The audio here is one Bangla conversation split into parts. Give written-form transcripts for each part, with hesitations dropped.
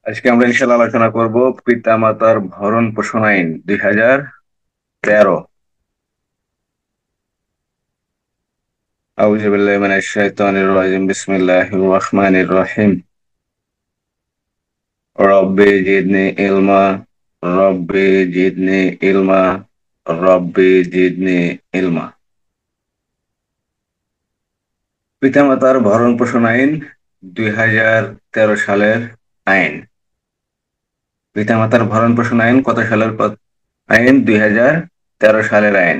আজকে আমরা ইনশাল্লাহ আলোচনা করব পিতা মাতার ভরণ পোষণ আইন 2013। আউযু বিল্লাহি মিনাশ শাইতানির রাজিম, বিসমিল্লাহির রহমানির রহিম। রব্বি জিদনি ইলমা, রব্বি জিদনি ইলমা, রব্বি জিদনি ইলমা। পিতামাতার ভরণ পোষণ আইন 2013 সালের আইন। পিতামাতার ভরণ পোষণ আইন কত সালের আইন? 2013 সালের আইন।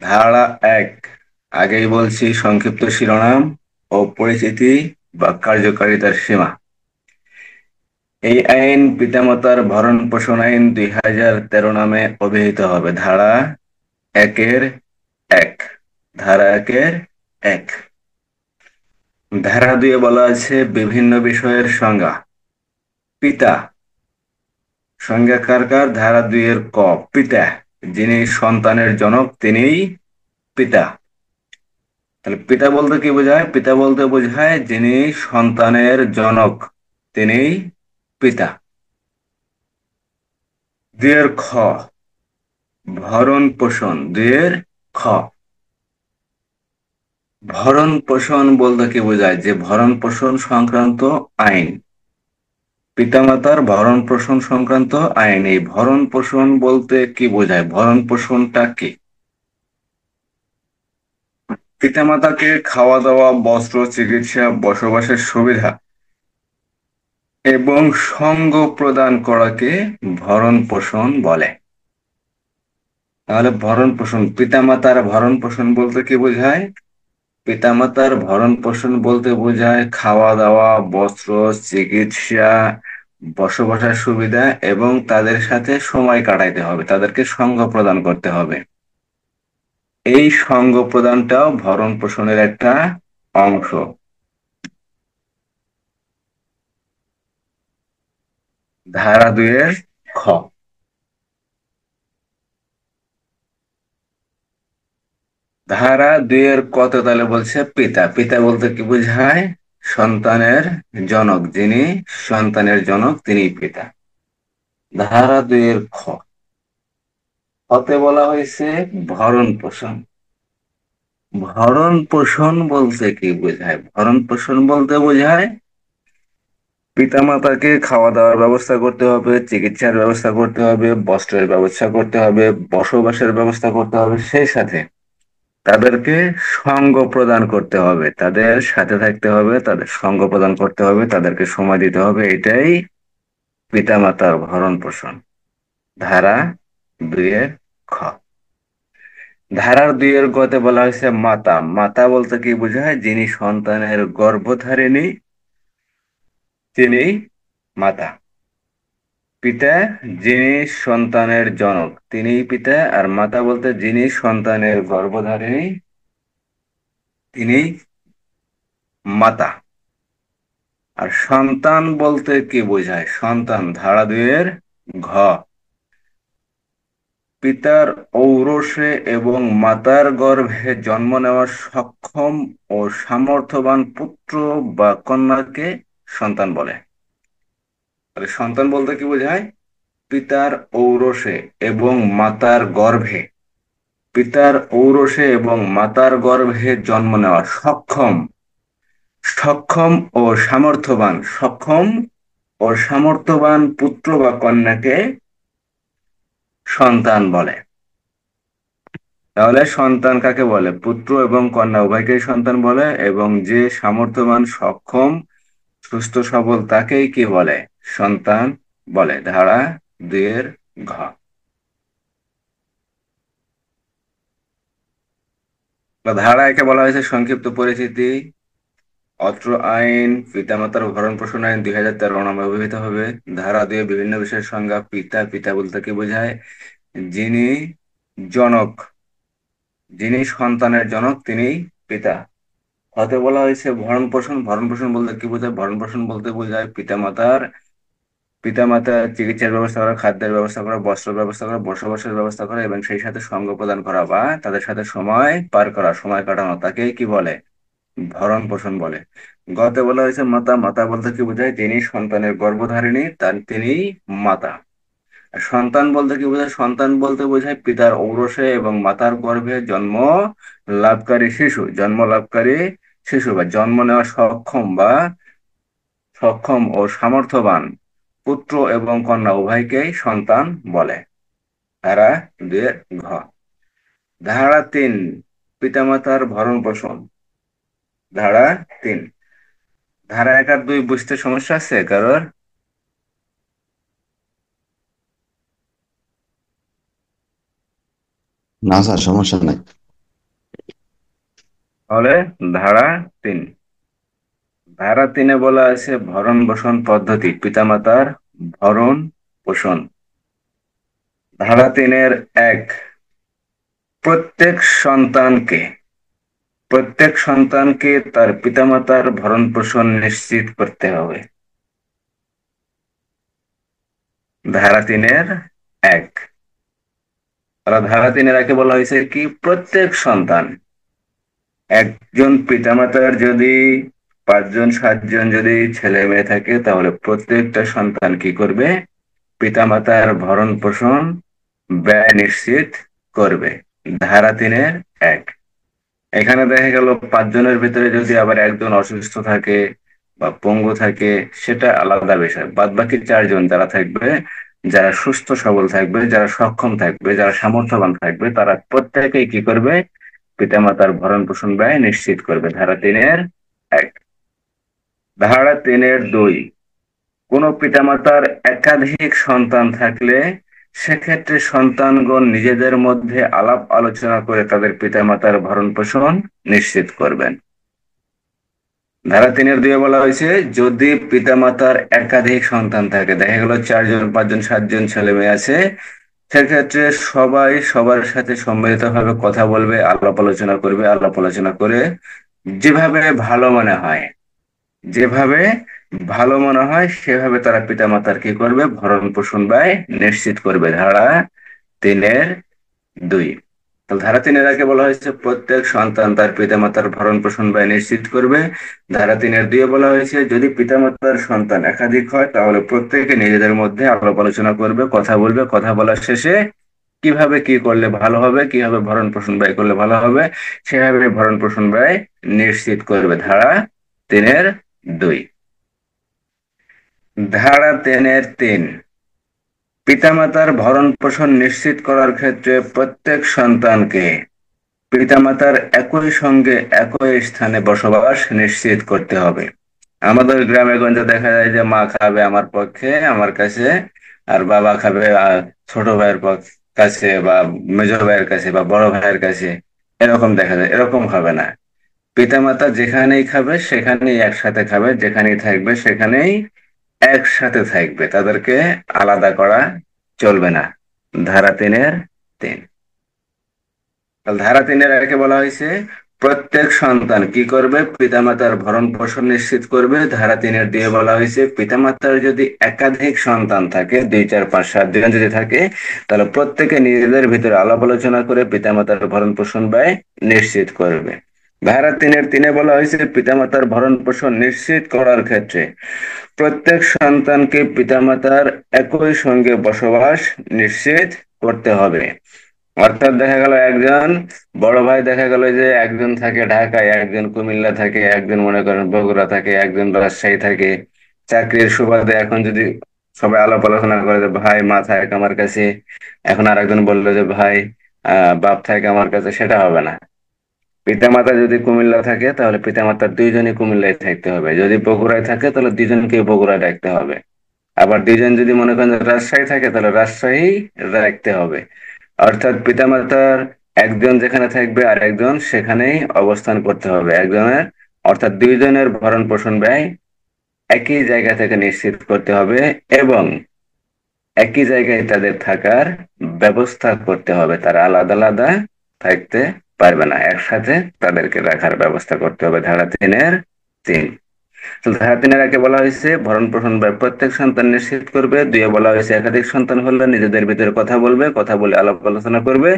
ধারা 1। আগেই বলছি, সংক্ষিপ্ত শিরোনাম ও পরিচিতি বা কার্যকারিতার সীমা। এই আইন পিতামাতার ভরণ পোষণ আইন 2013 নামে অভিহিত হবে। ধারা একের এক। ধারা একের এক। ধারা 2 বলা আছে বিভিন্ন বিষয়ের সংজ্ঞা। পিতা, সংজ্ঞা কার কার? ধারা 2 এর ক। পিতা, যিনি সন্তানের জনক তিনিই পিতা। তাহলে পিতা বলতে কি বোঝায়? পিতা বলতে বোঝায় যিনি সন্তানের জনক তিনিই পিতা। 2 এর খ, ভরণ পোষণ। 2 এর খ, ভরণ পোষণ বলতে কি বোঝায়? যে ভরণ পোষণ সংক্রান্ত আইন, পিতামাতার ভরণ পোষণ সংক্রান্ত আইন। এই ভরণ পোষণ বলতে কি বোঝায়? ভরণ পোষণটা কি? পিতামাতাকে খাওয়া দাওয়া, বস্ত্র, চিকিৎসা, বসবাসের সুবিধা এবং সঙ্গ প্রদান করাকে ভরণ পোষণ বলে। তাহলে ভরণ পোষণ, পিতামাতার ভরণ পোষণ বলতে কি বোঝায়? পিতামাতার ভরণ পোষণ বলতে বোঝায় খাওয়া দাওয়া, বস্ত্র, চিকিৎসা, বসবাসের সুবিধা এবং তাদের সাথে সময় কাটাইতে হবে, তাদেরকে সঙ্গ প্রদান করতে হবে। এই সঙ্গ প্রদানটাও ভরণ পোষণের একটা অংশ। ধারা 2 এর খ। ধারা 2 এর কত তাহলে বলছে পিতা। পিতা বলতে কি বোঝায়? সন্তানের জনক, যিনি সন্তানের জনক তিনি পিতা। ধারা 2 এর খ, হতে বলা হয়েছে ভরণ পোষণ। ভরণ পোষণ বলতে কি বোঝায়? ভরণ পোষণ বলতে বোঝায় পিতামাতাকে খাওয়া দাওয়ার ব্যবস্থা করতে হবে, চিকিৎসার ব্যবস্থা করতে হবে, বস্ত্রের ব্যবস্থা করতে হবে, বসবাসের ব্যবস্থা করতে হবে, সেই সাথে তাদেরকে সঙ্গ প্রদান করতে হবে, তাদের সাথে থাকতে হবে, তাদের সঙ্গ প্রদান করতে হবে, তাদেরকে সময় দিতে হবে। এটাই পিতামাতার ভরণ পোষণ। ধারা 2 এর খ। ধারার 2 এর গতে বলা হয়েছে মাতা। মাতা বলতে কি বোঝায়? যিনি সন্তানের গর্ভধারিণী তিনি মাতা। পিতা, যিনি সন্তানের জনক তিনিই পিতা। আর মাতা বলতে যিনি সন্তানের গর্ভধারিণী তিনি মাতা। আর সন্তান বলতে কি বোঝায়? সন্তান, ধারা 2 এর ঘ। পিতার ঔরসে এবং মাতার গর্ভে জন্ম নেওয়ার সক্ষম ও সামর্থ্যবান পুত্র বা কন্যাকে সন্তান বলে। তাহলে সন্তান বলতে কি বোঝায়? পিতার ঔরসে এবং মাতার গর্ভে, পিতার ঔরসে এবং মাতার গর্ভে জন্ম নেওয়া সক্ষম, সক্ষম ও সামর্থ্যবান, সক্ষম ও সামর্থ্যবান পুত্র বা কন্যাকে সন্তান বলে। তাহলে সন্তান কাকে বলে? পুত্র এবং কন্যা উভয়কেই সন্তান বলে, এবং যে সামর্থ্যবান, সক্ষম, সুস্থ সবল তাকেই কি বলে? সন্তান বলে। ধারা 2 এর ঘ। বা ধারা একে বলা হয়েছে সংক্ষিপ্ত পরিচিতি। অত্র আইন পিতামাতার ভরণ পোষণ আইন 2013 নামে অভিহিত হবে। ধারা 2 বিভিন্ন বিষয়ের সংজ্ঞা। পিতা, পিতা বলতে কি বোঝায়? যিনি জনক, যিনি সন্তানের জনক তিনিই পিতা। হতে বলা হয়েছে ভরণ পোষণ। ভরণ পোষণ বলতে কি বোঝায়? ভরণ পোষণ বলতে বোঝায় পিতামাতার চিকিৎসার ব্যবস্থা করা, খাদ্যের ব্যবস্থা করা, বস্ত্র ব্যবস্থা করা, বসবাসের ব্যবস্থা করা এবং সেই সাথে সঙ্গ প্রদান করা বা তাদের সাথে সময় পার করা, সময় কাটানো, তাকেই কি বলে? ভরণ পোষণ বলে। গতে বলা হয়েছে মাতা, মাতা বলতে কি বোঝায়? তিনি সন্তানের গর্ভধারিণী, তিনি মাতা। আর সন্তান বলতে কি বোঝায়? সন্তান বলতে বোঝায় পিতার ঔরসে এবং মাতার গর্ভে জন্ম লাভকারী শিশু, জন্ম লাভকারী শিশু বা জন্ম নেওয়া সক্ষম ও সামর্থ্যবান পুত্র এবং কন্যা উভয়কেই সন্তান বলে। ধারা 2 ঘ। ধারা 3, পিতামাতার ভরণ পোষণ। ধারা 3, ধারা 1 আর 2 বুঝতে সমস্যা আছে কারোর? না স্যার, সমস্যা নাই। তাহলে ধারা 3, ধারা 3-এ বলা আছে ভরণ পোষণ পদ্ধতি, পিতামাতার ভরণ পোষণ। ধারা 3-এর 1, প্রত্যেক সন্তানকে প্রত্যেক সন্তানকে তার পিতামাতার ভরণ পোষণ নিশ্চিত করতে হবে। ধারা 3-এর 1, ধারা 3-এর 1-এ বলা হয়েছে কি প্রত্যেক সন্তান, একজন পিতামাতার যদি 5 জন 7 জন যদি ছেলে মেয়ে থাকে তাহলে প্রত্যেকটা সন্তান কি করবে? পিতামাতার ভরণ পোষণ ব্যয় নিশ্চিত করবে। ধারা 3-এর 1, এখানে দেখা গেল 5 জনের ভিতরে যদি আবার একজন অসুস্থ থাকে বা পঙ্গু থাকে, সেটা আলাদা বিষয়। বাদ বাকি 4 জন যারা থাকবে, যারা সুস্থ সবল থাকবে, যারা সক্ষম থাকবে, যারা সামর্থ্যবান থাকবে, তারা প্রত্যেকেই কি করবে? পিতামাতার ভরণ পোষণ ব্যয় নিশ্চিত করবে। ধারা 3-এর 1। ধারা 3-এর 2, কোন পিতামাতার একাধিক সন্তান থাকলে সেক্ষেত্রে সন্তানগণ নিজেদের মধ্যে আলাপ আলোচনা করে তাদের পিতামাতার ভরণ পোষণ নিশ্চিত করবেন। ধারা 3-এর 2-এ বলা হয়েছে যদি পিতামাতার একাধিক সন্তান থাকে, দেখা গেল 4 জন 5 জন 7 জন ছেলে মেয়ে আছে, সেক্ষেত্রে সবাই সবার সাথে সম্মিলিতভাবে কথা বলবে, আলাপ আলোচনা করবে, আলাপ আলোচনা করে যেভাবে ভালো মনে হয় যেভাবে ভালো মনে হয় সেভাবে তারা পিতামাতার কি করবে? ভরণ পোষণ ব্যয় নিশ্চিত করবে। ধারা 3-এর 2, তাহলে ধারা 3-এর 1-এ বলা হয়েছে প্রত্যেক সন্তান তার পিতামাতার ভরণ পোষণ ব্যয় নিশ্চিত করবে। ধারা 3-এর 2-এ বলা হয়েছে যদি পিতামাতার সন্তান একাধিক হয় তাহলে প্রত্যেকে নিজেদের মধ্যে আলাপ আলোচনা করবে, কথা বলবে, কথা বলার শেষে কিভাবে কি করলে ভালো হবে, কিভাবে ভরণ পোষণ ব্যয় করলে ভালো হবে, সেভাবে ভরণ পোষণ ব্যয় নিশ্চিত করবে। ধারা 3-এর 2। ধারা 3-এর 3, পিতামাতার ভরণ পোষণ নিশ্চিত করার ক্ষেত্রে প্রত্যেক সন্তানকে পিতামাতার একই সঙ্গে একই স্থানে বসবাস নিশ্চিত করতে হবে। আমাদের গ্রামে গঞ্জে দেখা যায় যে মা খাবে আমার পক্ষে আমার কাছে, আর বাবা খাবে ছোট ভাইয়ের কাছে বা মেজো ভাইয়ের কাছে বা বড় ভাইয়ের কাছে। এরকম দেখা যায়, এরকম হবে না। পিতামাতা যেখানেই খাবে সেখানেই একসাথে খাবে, যেখানেই থাকবে সেখানেই একসাথে থাকবে, তাদেরকে আলাদা করা চলবে না। ধারা 3-এর 3, তাহলে ধারা 3-এর 1-এ বলা হয়েছে প্রত্যেক সন্তান কি করবে? পিতামাতার ভরণ পোষণ নিশ্চিত করবে। ধারা 3-এর 2-এ বলা হয়েছে পিতামাতার যদি একাধিক সন্তান থাকে, 2 4 5 7 জন যদি থাকে, তাহলে প্রত্যেকে নিজেদের ভিতরে আলাপ আলোচনা করে পিতামাতার ভরণ পোষণ ব্যয় নিশ্চিত করবে। ধারা 3-এর 3-এ বলা হয়েছে পিতামাতার ভরণ পোষণ নিশ্চিত করার ক্ষেত্রে প্রত্যেক সন্তানকে পিতামাতার একই সঙ্গে বসবাস নিশ্চিত করতে হবে। অর্থাৎ দেখা গেল একজন বড় ভাই, দেখা গেল যে একজন থাকে ঢাকায়, একজন কুমিল্লা থাকে, একজন মনে করেন বগুড়া থাকে, একজন রাজশাহী থাকে। চাকরির সুবাদে এখন যদি সবাই আলাপ আলোচনা করে যে ভাই মা থাক আমার কাছে, এখন আর একজন বললো যে ভাই বাপ থাকে আমার কাছে, সেটা হবে না। পিতামাতা যদি কুমিল্লা থাকে তাহলে পিতামাতার 2জনই কুমিল্লায় থাকতে হবে, যদি বগুড়ায় থাকে তাহলে 2জনকে বগুড়ায় রাখতে হবে। আবার 2জন যদি মনে করেন যে রাজশাহী থাকে তাহলে রাজশাহী রাখতে হবে। অর্থাৎ পিতামাতার একজন যেখানে থাকবে আর একজন সেখানেই অবস্থান করতে হবে একজনের। অর্থাৎ 2জনের ভরণ পোষণ ব্যয় একই জায়গা থেকে নিশ্চিত করতে হবে এবং একই জায়গায় তাদের থাকার ব্যবস্থা করতে হবে। তারা আলাদা আলাদা থাকতে পারবে না, একসাথে তাদেরকে রাখার ব্যবস্থা করতে হবে। ধারা 3-এর 3, তো ধারা 3-এর 1-এ বলা হয়েছে ভরণ পোষণ ব্যয় প্রত্যেক সন্তান নিশ্চিত করবে। 2-এ বলা হয়েছে একাধিক সন্তান হলে নিজেদের ভিতরে কথা বলবে, কথা বলে আলাপ আলোচনা করবে,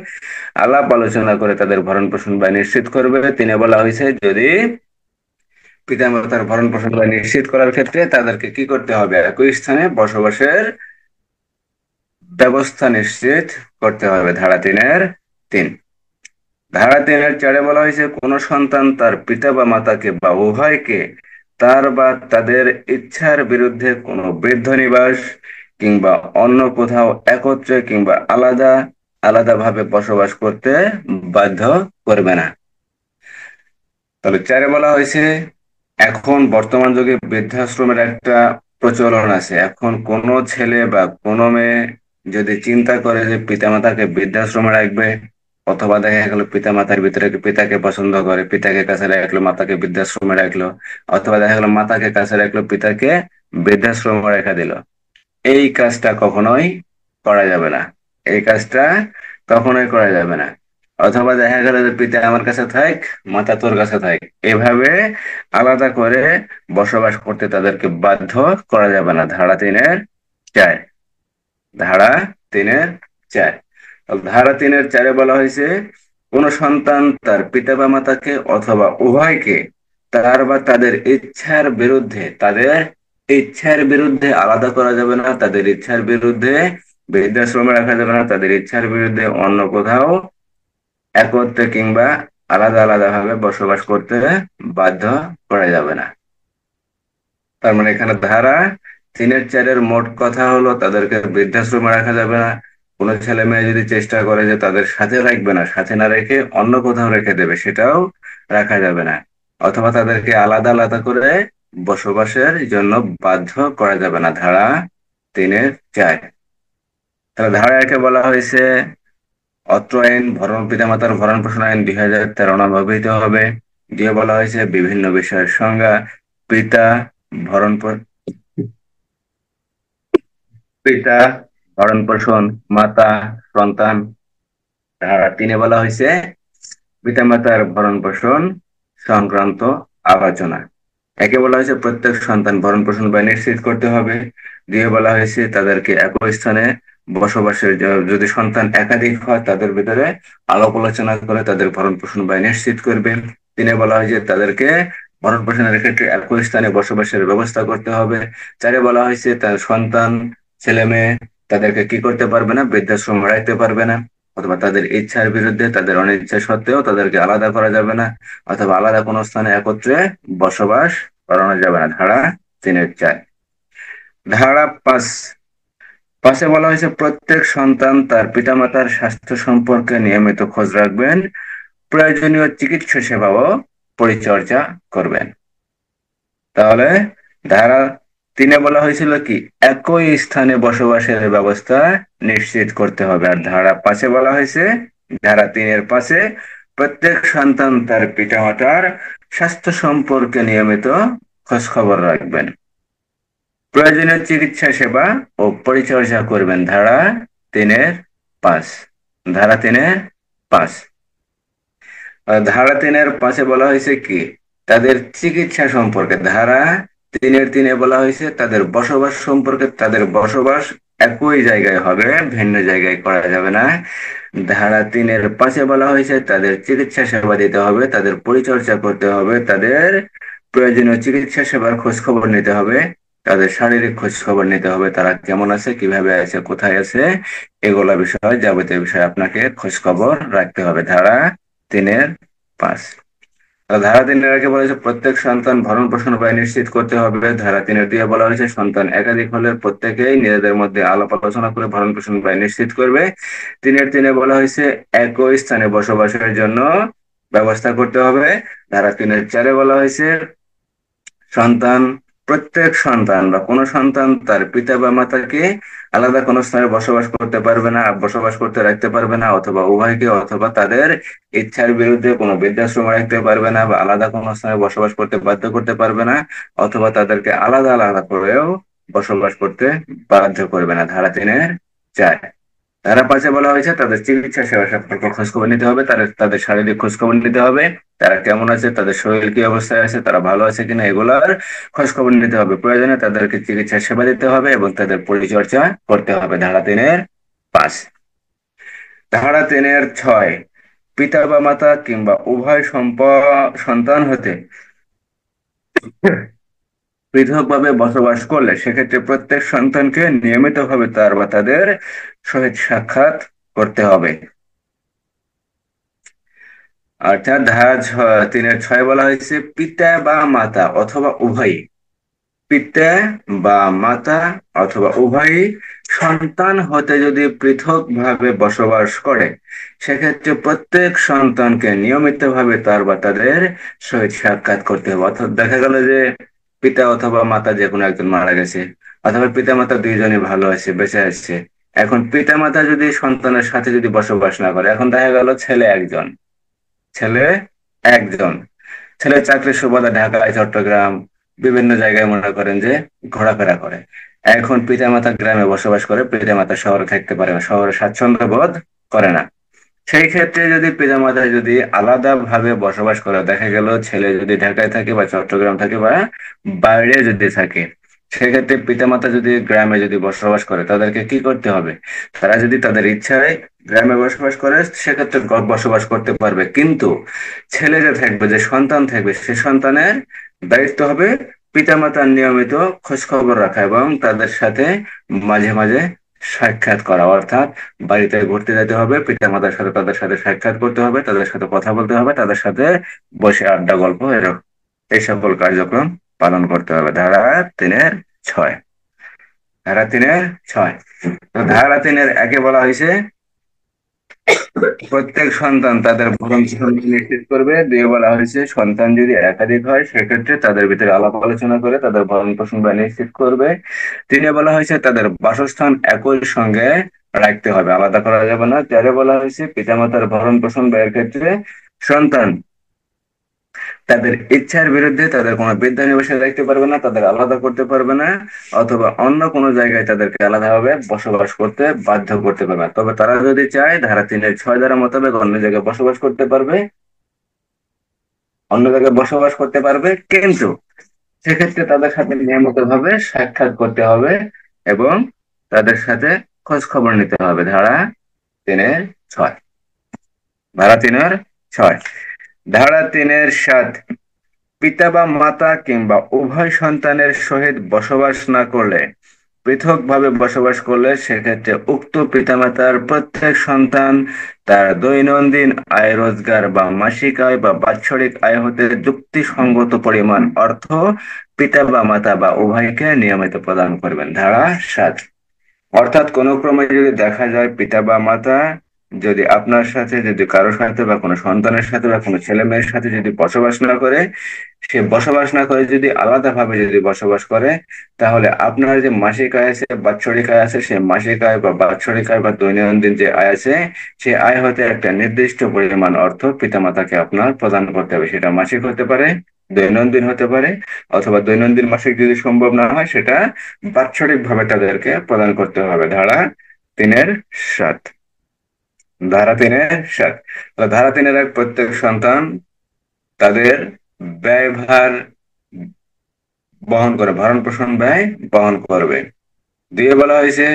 আলাপ আলোচনা করে তাদের ভরণ পোষণ ব্যয় নিশ্চিত করবে। 3-এ বলা হয়েছে যদি পিতামাতার ভরণ পোষণ নিশ্চিত করার ক্ষেত্রে তাদেরকে কি করতে হবে? একই স্থানে বসবাসের ব্যবস্থা নিশ্চিত করতে হবে। ধারা 3-এর 3। ধারা 3-এর 4-এ বলা হয়েছে কোন সন্তান তার পিতা বা মাতাকে বা উভয়কে তার বা তাদের ইচ্ছার বিরুদ্ধে কোনো বৃদ্ধ নিবাস কিংবা অন্য কোথাও একত্রে কিংবা আলাদা আলাদাভাবে বসবাস করতে বাধ্য করবে না। তবে 4-এ বলা হয়েছে এখন বর্তমান যুগে বৃদ্ধাশ্রমের একটা প্রচলন আছে। এখন কোনো ছেলে বা কোনো মেয়ে যদি চিন্তা করে যে পিতামাতাকে বৃদ্ধাশ্রমে রাখবে, অথবা দেখা গেল পিতামাতার ভিতরে পিতাকে পছন্দ করে, পিতাকে কাছে রাখলো, মাতাকে বৃদ্ধাশ্রমে রাখলো, অথবা দেখা গেলো মাতাকে কাছে রাখলো, পিতাকে বৃদ্ধাশ্রমে রেখে দিল, এই কাজটা কখনোই করা যাবে না। এই কাজটা কখনোই করা যাবে না। অথবা দেখা গেল যে পিতা আমার কাছে থাক, মাতা তোর কাছে থাক, এভাবে আলাদা করে বসবাস করতে তাদেরকে বাধ্য করা যাবে না। ধারা 3-এর 4। ধারা 3-এর 4। ধারা 3-এর 4-এ বলা হয়েছে কোন সন্তান তার পিতা বা মাতাকে অথবা উভয়কে তার বা তাদের ইচ্ছার বিরুদ্ধে আলাদা করা যাবে না, তাদের ইচ্ছার বিরুদ্ধে বৃদ্ধাশ্রমে রাখা যাবে না, তাদের ইচ্ছার বিরুদ্ধে অন্য কোথাও একত্রে কিংবা আলাদা আলাদা ভাবে বসবাস করতে বাধ্য করা যাবে না। তার মানে এখানে ধারা 3-এর 4-এর মোট কথা হলো তাদেরকে বৃদ্ধাশ্রমে রাখা যাবে না। কোনো ছেলে মেয়ে যদি চেষ্টা করে যে তাদের সাথে রাখবে না, সাথে না রেখে অন্য কোথাও রেখে দেবে, সেটাও রাখা যাবে না। অথবা তাদেরকে আলাদা আলাদা করে বসবাসের জন্য বাধ্য করা যাবে না। ধারা 3-এর 4। তাহলে ধারা 1-এ বলা হয়েছে অত্র আইন পিতামাতার ভরণ পোষণ আইন 2013 নামে অভিহিত হবে। দিয়ে বলা হয়েছে বিভিন্ন বিষয়ের সংজ্ঞা। পিতা ভরণ পো- পিতা ভরণ পোষণ, মাতা, সন্তান। ধারা 3-এ বলা হয়েছে পিতামাতার ভরণ পোষণ সংক্রান্ত আলোচনা। একে বলা হয়েছে প্রত্যেক সন্তান ভরণ পোষণ ব্যয় নিশ্চিত করতে হবে। দিয়ে বলা হয়েছে তাদেরকে একই স্থানে বসবাসের যদি সন্তান একাধিক হয় তাদের ভিতরে আলাপ আলোচনা করে তাদের ভরণ পোষণ ব্যয় নিশ্চিত করবে। 3-এ বলা হয়েছে তাদেরকে ভরণ পোষণের ক্ষেত্রে একই স্থানে বসবাসের ব্যবস্থা করতে হবে। 4-এ বলা হয়েছে তার সন্তান, ছেলে মেয়ে তাদেরকে কি করতে পারবে না? বৃদ্ধাশ্রম রাখতে পারবে না, অথবা তাদের ইচ্ছার বিরুদ্ধে তাদের অনিচ্ছা সত্ত্বেও তাদেরকে আলাদা করা যাবে না, অথবা আলাদা কোনো স্থানে একত্রে বসবাস করানো যাবে না। ধারা 3-এর 4। ধারা 5 বলা হয়েছে প্রত্যেক সন্তান তার পিতামাতার স্বাস্থ্য সম্পর্কে নিয়মিত খোঁজ রাখবেন, প্রয়োজনীয় চিকিৎসা সেবাও পরিচর্যা করবেন। তাহলে ধারা 3-এ বলা হয়েছিল কি একই স্থানে বসবাসের ব্যবস্থা নিশ্চিত করতে হবে। আর ধারা 5-এ বলা হয়েছে ধারা 3-এর 5-এ প্রত্যেক সন্তান তার পিতামাতার স্বাস্থ্য সম্পর্কে নিয়মিত খোঁজ খবর রাখবেন, প্রয়োজনীয় চিকিৎসা সেবা ও পরিচর্যা করবেন। ধারা 3-এর 5। ধারা 3-এর 5। ধারা 3-এর 5-এ বলা হয়েছে কি তাদের চিকিৎসা সম্পর্কে। ধারা 3-এর 3-এ বলা হয়েছে তাদের বসবাস সম্পর্কে, তাদের বসবাস একই জায়গায় হবে, ভিন্ন জায়গায় করা যাবে না। ধারা 3-এর 5-এ বলা হয়েছে তাদের চিকিৎসা সেবা দিতে হবে, তাদের পরিচর্যা করতে হবে, তাদের প্রয়োজনীয় চিকিৎসা সেবার খোঁজ খবর নিতে হবে, তাদের শারীরিক খোঁজ খবর নিতে হবে, তারা কেমন আছে, কিভাবে আছে, কোথায় আছে, এগুলা বিষয় যাবতীয় বিষয় আপনাকে খোঁজ খবর রাখতে হবে। ধারা 3-এর 5। ধারা 3-এর আগে বলা হয়েছে প্রত্যেক সন্তান ভরণ পোষণ ব্যয় নিশ্চিত করতে হবে। ধারা 3-এর 2-এ বলা হয়েছে সন্তান একাধিক হলে প্রত্যেকেই নিজেদের মধ্যে আলাপ আলোচনা করে ভরণ পোষণ ব্যয় নিশ্চিত করবে। 3-এর 3-এ বলা হয়েছে একই স্থানে বসবাসের জন্য ব্যবস্থা করতে হবে। ধারা 3-এর 4-এ বলা হয়েছে সন্তান প্রত্যেক সন্তান বা কোনো সন্তান তার পিতা বা মাতাকে আলাদা কোনো স্থানে বসবাস করতে পারবে না, বসবাস করতে রাখতে পারবে না, অথবা উভয়কে অথবা তাদের ইচ্ছার বিরুদ্ধে কোনো বৃদ্ধাশ্রমে রাখতে পারবে না, বা আলাদা কোনো স্থানে বসবাস করতে বাধ্য করতে পারবে না, অথবা তাদেরকে আলাদা আলাদা করেও বসবাস করতে বাধ্য করবে না। ধারা 3-এর 4। ধারা 5-এ বলা হয়েছে তাদের চিকিৎসা সেবা সম্পর্কে খোঁজ খবর নিতে হবে, তাদের তাদের শারীরিক খোঁজ খবর নিতে হবে, তারা কেমন আছে, তাদের শরীর কি অবস্থায় আছে, তারা ভালো আছে কিনা, এগুলার খোঁজ খবর নিতে হবে। প্রয়োজনে তাদেরকে চিকিৎসা সেবা দিতে হবে এবং তাদের পরিচর্যা করতে হবে। ধারা 3-এর 5। ধারা 3-এর 6, পিতা বা মাতা কিংবা উভয় সন্তান হতে পৃথকভাবে বসবাস করলে সেক্ষেত্রে প্রত্যেক সন্তানকে নিয়মিতভাবে তার বা তাদের সহিত সাক্ষাৎ করতে হবে। অর্থাৎ ধারা 3-এর 6 বলা হয়েছে পিতা বা মাতা অথবা উভয়ই, পিতা বা মাতা অথবা উভয়ই সন্তান হতে যদি পৃথকভাবে বসবাস করে সেক্ষেত্রে প্রত্যেক সন্তানকে নিয়মিতভাবে তার বা তাদের সহিত সাক্ষাৎ করতে হবে। অর্থাৎ দেখা গেল যে পিতা অথবা মাতা যে কোনো একজন মারা গেছে, অথবা পিতা মাতা দুইজনই ভালো আছে, বেঁচে আছে। এখন পিতা মাতা যদি সন্তানের সাথে যদি বসবাস না করে, এখন দেখা গেল ছেলে একজন ছেলে চাকরির সুবাদে ঢাকায়, চট্টগ্রাম, বিভিন্ন জায়গায় মনে করেন যে ঘোরাফেরা করে। এখন পিতামাতা গ্রামে বসবাস করে, পিতামাতা শহরে থাকতে পারে না, শহরে স্বাচ্ছন্দ্য বোধ করে না। সেই ক্ষেত্রে যদি পিতামাতা যদি আলাদা ভাবে বসবাস করে, দেখা গেল ছেলে যদি ঢাকায় থাকে বা চট্টগ্রাম থাকে বা বাইরে যদি থাকে, সেক্ষেত্রে পিতামাতা যদি গ্রামে যদি বসবাস করে তাদেরকে কি করতে হবে? তারা যদি তাদের ইচ্ছায় গ্রামে বসবাস করে সেক্ষেত্রে বসবাস করতে পারবে, কিন্তু ছেলে যে থাকবে, যে সন্তান থাকবে, সে সন্তানের দায়িত্ব হবে পিতামাতার নিয়মিত খোঁজ খবর রাখা এবং তাদের সাথে মাঝে মাঝে সাক্ষাৎ করা। অর্থাৎ বাড়িতে ঘুরতে যেতে হবে, পিতামাতার সাথে তাদের সাথে সাক্ষাৎ করতে হবে, তাদের সাথে কথা বলতে হবে, তাদের সাথে বসে আড্ডা গল্প এরকম এই সকল কার্যক্রম পালন করতে হবে। ধারা 3-এর 6। ধারা 3-এর 6, তো ধারা 3-এর 1-এ বলা হয়েছে প্রত্যেক সন্তান তাদের ভরণ পোষণ নিশ্চিত করবে। 2-এ বলা হয়েছে সন্তান যদি একাধিক হয় সেক্ষেত্রে তাদের ভিতরে আলাপ আলোচনা করে তাদের ভরণ পোষণ নিশ্চিত করবে। 3-এ বলা হয়েছে তাদের বাসস্থান একই সঙ্গে রাখতে হবে, আলাদা করা যাবে না। 4-এ বলা হয়েছে পিতামাতার ভরণ পোষণ ব্যয়ের ক্ষেত্রে সন্তান তাদের ইচ্ছার বিরুদ্ধে তাদের কোনো বিদ্যানিবাসে রাখতে পারবে না, তাদের আলাদা করতে পারবে না, অথবা অন্য কোনো জায়গায় তাদেরকে আলাদাভাবে বসবাস করতে বাধ্য করতে পারবে না। তবে তারা যদি চায় ধারা 3-এর 6 ধারা মোতাবেক অন্য জায়গায় বসবাস করতে পারবে, অন্য জায়গায় বসবাস করতে পারবে, কিন্তু সেক্ষেত্রে তাদের সাথে নিয়মিত ভাবে সাক্ষাৎ করতে হবে এবং তাদের সাথে খোঁজ খবর নিতে হবে। ধারা 3-এর 6। ধারা 3-এর 6। ধারা 3-এর 7, পিতা বা মাতা কিংবা উভয় সন্তানের সহিত বসবাস না করলে, পৃথকভাবে বসবাস করলে সেক্ষেত্রে উক্ত পিতামাতার প্রত্যেক সন্তান তার দৈনন্দিন আয় রোজগার বা মাসিক আয় বা বাৎসরিক আয় হতে যুক্তিসঙ্গত পরিমাণ অর্থ পিতা বা মাতা বা উভয়কে নিয়মিত প্রদান করবেন। ধারা 7, অর্থাৎ কোনো ক্রমে যদি দেখা যায় পিতা বা মাতা যদি আপনার সাথে, যদি কারোর সাথে বা কোনো সন্তানের সাথে বা কোনো ছেলে মেয়ের সাথে যদি বসবাস না করে, সে বসবাস না করে যদি আলাদাভাবে যদি বসবাস করে, তাহলে আপনার যে মাসিক আয় আছে, বাৎসরিক আয় আছে, সে মাসিক আয় বা বাৎসরিক আয় বা দৈনন্দিন যে আয় আছে, সে আয় হতে একটা নির্দিষ্ট পরিমাণ অর্থ পিতামাতাকে আপনার প্রদান করতে হবে। সেটা মাসিক হতে পারে, দৈনন্দিন হতে পারে, অথবা দৈনন্দিন মাসিক যদি সম্ভব না হয় সেটা বাৎসরিক ভাবে তাদেরকে প্রদান করতে হবে। ধারা 3-এর 7। ধারা 3-এর 7, তো ধারা 3-এর 1, প্রত্যেক সন্তান তাদের ব্যয়ভার বহন করে, ভরণ পোষণ ব্যয় বহন করবে। 2-এ বলা হয়েছে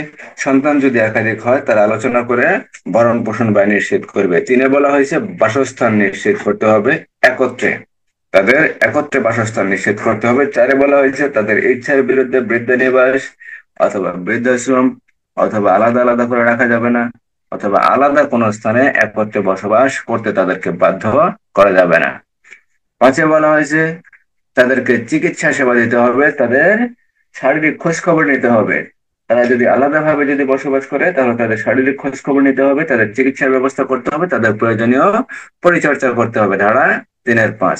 সন্তান যদি একাধিক হয় তারা আলোচনা করে ভরণ পোষণ ব্যয় নিশ্চিত করবে। 3-এ বলা হয়েছে বাসস্থান নিশ্চিত করতে হবে একত্রে, তাদের একত্রে বাসস্থান নিশ্চিত করতে হবে। 4-এ বলা হয়েছে তাদের ইচ্ছার বিরুদ্ধে বৃদ্ধানিবাস অথবা বৃদ্ধাশ্রম অথবা আলাদা আলাদা করে রাখা যাবে না, অথবা আলাদা কোনো স্থানে একত্রে বসবাস করতে তাদেরকে বাধ্য করা যাবে না। 5-এ বলা হয়েছে তাদেরকে চিকিৎসা সেবা দিতে হবে, তাদের শারীরিক খোঁজ খবর নিতে হবে। তারা যদি আলাদাভাবে যদি বসবাস করে তাহলে তাদের শারীরিক খোঁজ খবর নিতে হবে, তাদের চিকিৎসার ব্যবস্থা করতে হবে, তাদের প্রয়োজনীয় পরিচর্যা করতে হবে। ধারা 3-এর 5।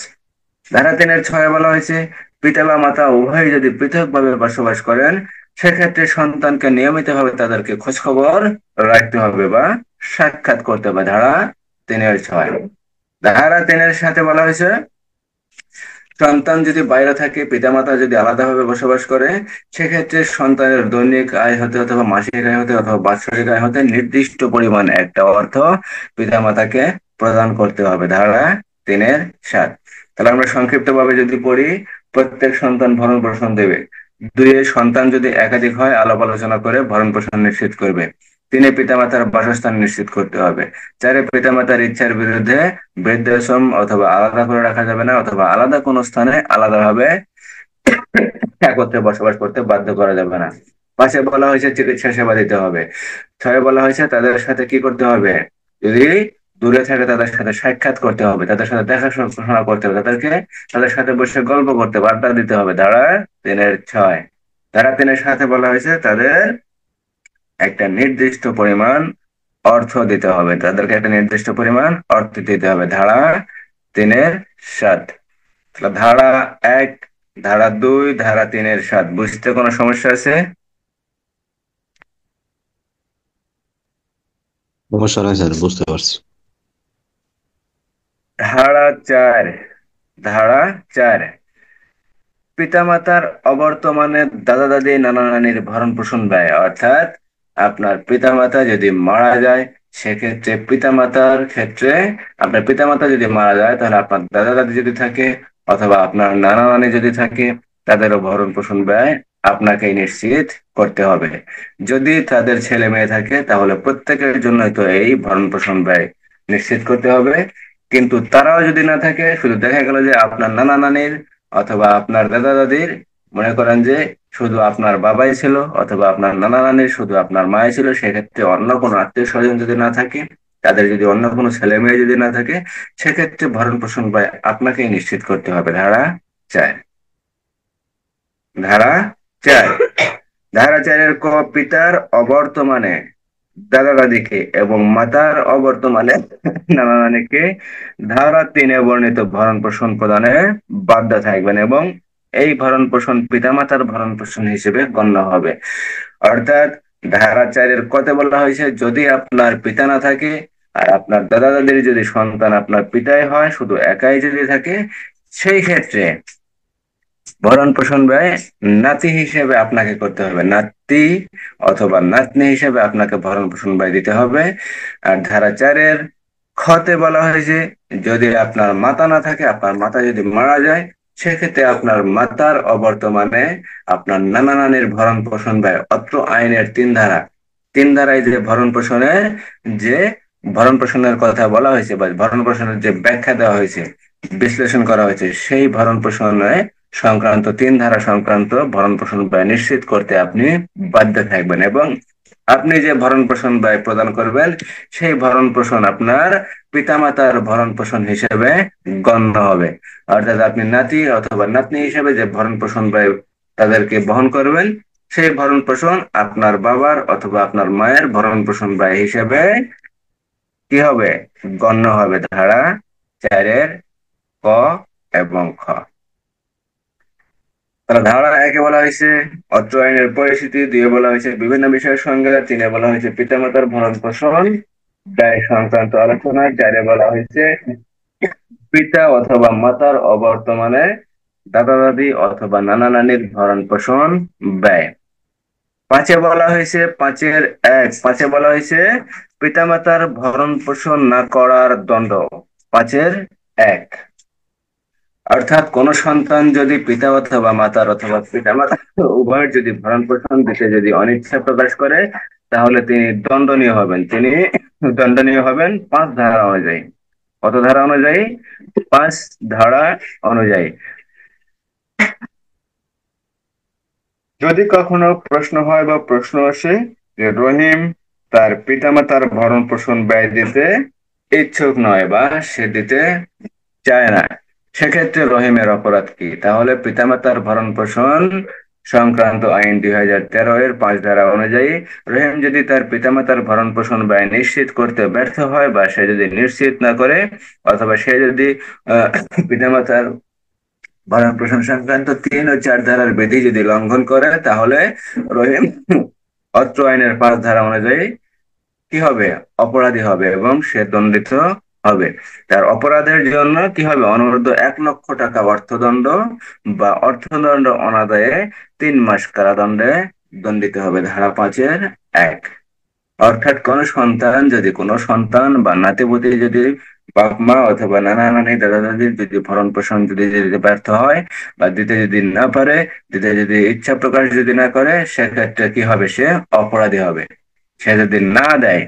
ধারা 3-এর 6-এ বলা হয়েছে পিতা বা মাতা উভয়ই যদি পৃথকভাবে বসবাস করেন সেক্ষেত্রে সন্তানকে নিয়মিতভাবে তাদেরকে খোঁজ খবর রাখতে হবে বা সাক্ষাৎ করতে হবে। ধারা 3-এর 6। ধারা 3-এর 7-এ বলা হয়েছে সন্তান যদি বাইরে থাকে, পিতামাতা যদি আলাদাভাবে বসবাস করে, সেক্ষেত্রে সন্তানের দৈনিক আয় হতে অথবা মাসিক আয় হতে অথবা বাৎসরিক আয় হতে নির্দিষ্ট পরিমাণ একটা অর্থ পিতামাতাকে প্রদান করতে হবে। ধারা 3-এর 7। তাহলে আমরা সংক্ষিপ্তভাবে যদি পড়ি, প্রত্যেক সন্তান ভরণ পোষণ দেবে। 2-এ সন্তান যদি একাধিক হয় আলাপ আলোচনা করে ভরণ পোষণ নিশ্চিত করবে। 3-এ পিতামাতার বাসস্থান নিশ্চিত করতে হবে। 4-এ পিতামাতার ইচ্ছার বিরুদ্ধে বৃদ্ধাশ্রম অথবা আলাদা করে রাখা যাবে না, অথবা আলাদা কোনো স্থানে আলাদাভাবে একত্রে বসবাস করতে বাধ্য করা যাবে না। পাঁচে বলা হয়েছে চিকিৎসা সেবা দিতে হবে। ছয়ে বলা হয়েছে তাদের সাথে কি করতে হবে, যদি দূরে থাকে তাদের সাথে সাক্ষাৎ করতে হবে, তাদের সাথে দেখাশোনা করতে হবে, তাদের সাথে বসে গল্প করতে হবে, আড্ডা দিতে হবে। ধারা 3-6। ধারা 3-এর সাথে বলা হয়েছে তাদের একটা নির্দিষ্ট পরিমাণ অর্থ দিতে হবে, তাদেরকে একটা নির্দিষ্ট পরিমাণ অর্থ দিতে হবে। ধারা 3-7। তাহলে ধারা 1, ধারা 2, ধারা 3-7 বুঝতে কোনো সমস্যা আছে? সমস্যা নাই স্যার, বুঝতে পারছি। ধারা 4। ধারা 4, পিতামাতার অবর্তমানে দাদা দাদি নানা নানির ভরণ পোষণ ব্যয়, অর্থাৎ আপনার পিতামাতা যদি মারা যায়, সেক্ষেত্রে পিতামাতার ক্ষেত্রে, আপনার পিতামাতা যদি মারা যায় তাহলে আপনার দাদা দাদি যদি থাকে অথবা আপনার নানা নানি যদি থাকে, তাদেরও ভরণ পোষণ ব্যয় আপনাকেই নিশ্চিত করতে হবে। যদি তাদের ছেলে মেয়ে থাকে তাহলে প্রত্যেকের জন্যই তো এই ভরণ পোষণ ব্যয় নিশ্চিত করতে হবে। কিন্তু তারাও যদি না থাকে, শুধু দেখা গেল যে আপনার নানা নানির অথবা আপনার দাদা দাদির, মনে করেন যে শুধু আপনার বাবাই ছিল অথবা আপনার নানা নানির শুধু আপনার মাই ছিল, সেক্ষেত্রে অন্য কোনো আত্মীয় স্বজন যদি না থাকে, তাদের যদি অন্য কোনো ছেলে মেয়ে যদি না থাকে, সেক্ষেত্রে ভরণ পোষণ ব্যয় আপনাকেই নিশ্চিত করতে হবে। ধারা 4। ধারা 4। ধারা 4-এর ক, পিতার অবর্তমানে দাদা দাদিকে এবং মাতার অবর্তমানে নানা নানিকে ধারা 3-এ বর্ণিত ভরণ পোষণ প্রদানে বাধ্য থাকবেন, এবং এই ভরণ পোষণ পিতামাতার ভরণ পোষণ হিসেবে গণ্য হবে। অর্থাৎ ধারা 4-এর কতে বলা হয়েছে, যদি আপনার পিতা না থাকে আর আপনার দাদা দাদির যদি সন্তান আপনার পিতাই হয়, শুধু একাই যদি থাকে, সেই ক্ষেত্রে ভরণ পোষণ ব্যয় নাতি হিসেবে আপনাকে করতে হবে, নাতি অথবা নাতনি হিসেবে আপনাকে ভরণ পোষণ ব্যয় দিতে হবে। আর ধারা 4-এর খতে বলা হয়েছে, যদি আপনার মাতা না থাকে, আপনার মাতা যদি মারা যায়, সেক্ষেত্রে আপনার মাতার অবর্তমানে আপনার নানা নানির ভরণ পোষণ ব্যয়, অত্র আইনের 3 ধারা, 3 ধারায় যে ভরণ পোষণের, যে ভরণ পোষণের কথা বলা হয়েছে বা ভরণ পোষণের যে ব্যাখ্যা দেওয়া হয়েছে, বিশ্লেষণ করা হয়েছে, সেই ভরণ পোষণে সংক্রান্ত 3 ধারা সংক্রান্ত ভরণ পোষণ ব্যয় নিশ্চিত করতে আপনি বাধ্য থাকবেন, এবং আপনি যে ভরণ পোষণ ব্যয় প্রদান করবেন, সেই ভরণ পোষণ আপনার পিতামাতার ভরণ পোষণ হিসেবে গণ্য হবে। অর্থাৎ আপনি নাতি অথবা নাতনি হিসেবে যে ভরণ পোষণ ব্যয় তাদেরকে বহন করবেন, সেই ভরণ পোষণ আপনার বাবার অথবা আপনার মায়ের ভরণ পোষণ ব্যয় হিসেবে কি হবে, গণ্য হবে। ধারা 4-এর ক এবং খ। তাহলে ধারা 1-এ বলা হয়েছে অত্র আইনের পরিস্থিতি, 2-এ বলা হয়েছে বিভিন্ন বিষয়ের সংজ্ঞা, 3-এ বলা হয়েছে পিতামাতার ভরণ পোষণ ব্যয় সংক্রান্ত আলোচনা, 4-এ বলা হয়েছে পিতা অথবা মাতার অবর্তমানে দাদা দাদি অথবা নানা নানির ভরণ পোষণ ব্যয়। 5-এ বলা হয়েছে 5-এর 1, 5-এ বলা হয়েছে পিতামাতার ভরণ পোষণ না করার দণ্ড। 5-এর 1, অর্থাৎ কোন সন্তান যদি পিতা অথবা মাতার অথবা পিতা মাতা উভয়ের যদি ভরণ পোষণ দিতে যদি অনিচ্ছা প্রকাশ করে, তাহলে তিনি দণ্ডনীয় হবেন। তিনি দণ্ডনীয় হবেন 5 ধারা অনুযায়ী। কত ধারা অনুযায়ী? 5 ধারা অনুযায়ী। যদি কখনো প্রশ্ন হয় বা প্রশ্ন আসে যে রহিম তার পিতামাতার ভরণ পোষণ ব্যয় দিতে ইচ্ছুক নয় বা সে দিতে চায় না, সেক্ষেত্রে রহিমের অপরাধ কি? তাহলে পিতামাতার ভরণ পোষণ সংক্রান্ত আইন 2013-এর 5 ধারা অনুযায়ী রহিম যদি তার পিতামাতার ভরণ পোষণ ব্যয় নিশ্চিত করতে ব্যর্থ হয় বা সে যদি নিশ্চিত না করে, অথবা সে যদি আহ পিতামাতার ভরণ পোষণ সংক্রান্ত 3 ও 4 ধারার বিধি যদি লঙ্ঘন করে, তাহলে রহিম অত্র আইনের 5 ধারা অনুযায়ী কি হবে, অপরাধী হবে এবং সে দণ্ডিত হবে। তার অপরাধের জন্য কি হবে, অনূর্ধ্ব 1 লক্ষ টাকা অর্থদণ্ড বা অর্থদণ্ড অনাদায়ে 3 মাস কারাদণ্ডে দণ্ডিত হবে। ধারা 5-এর 1। অর্থাৎ কোন সন্তান বা নাতিপুতি যদি বাপ মা অথবা নানা নানি দাদা দাদির যদি ভরণ পোষণ যদি দিতে ব্যর্থ হয় বা দিতে যদি না পারে, দিতে যদি ইচ্ছা প্রকাশ যদি না করে, সেক্ষেত্রে কি হবে, সে অপরাধী হবে। সে যদি না দেয়,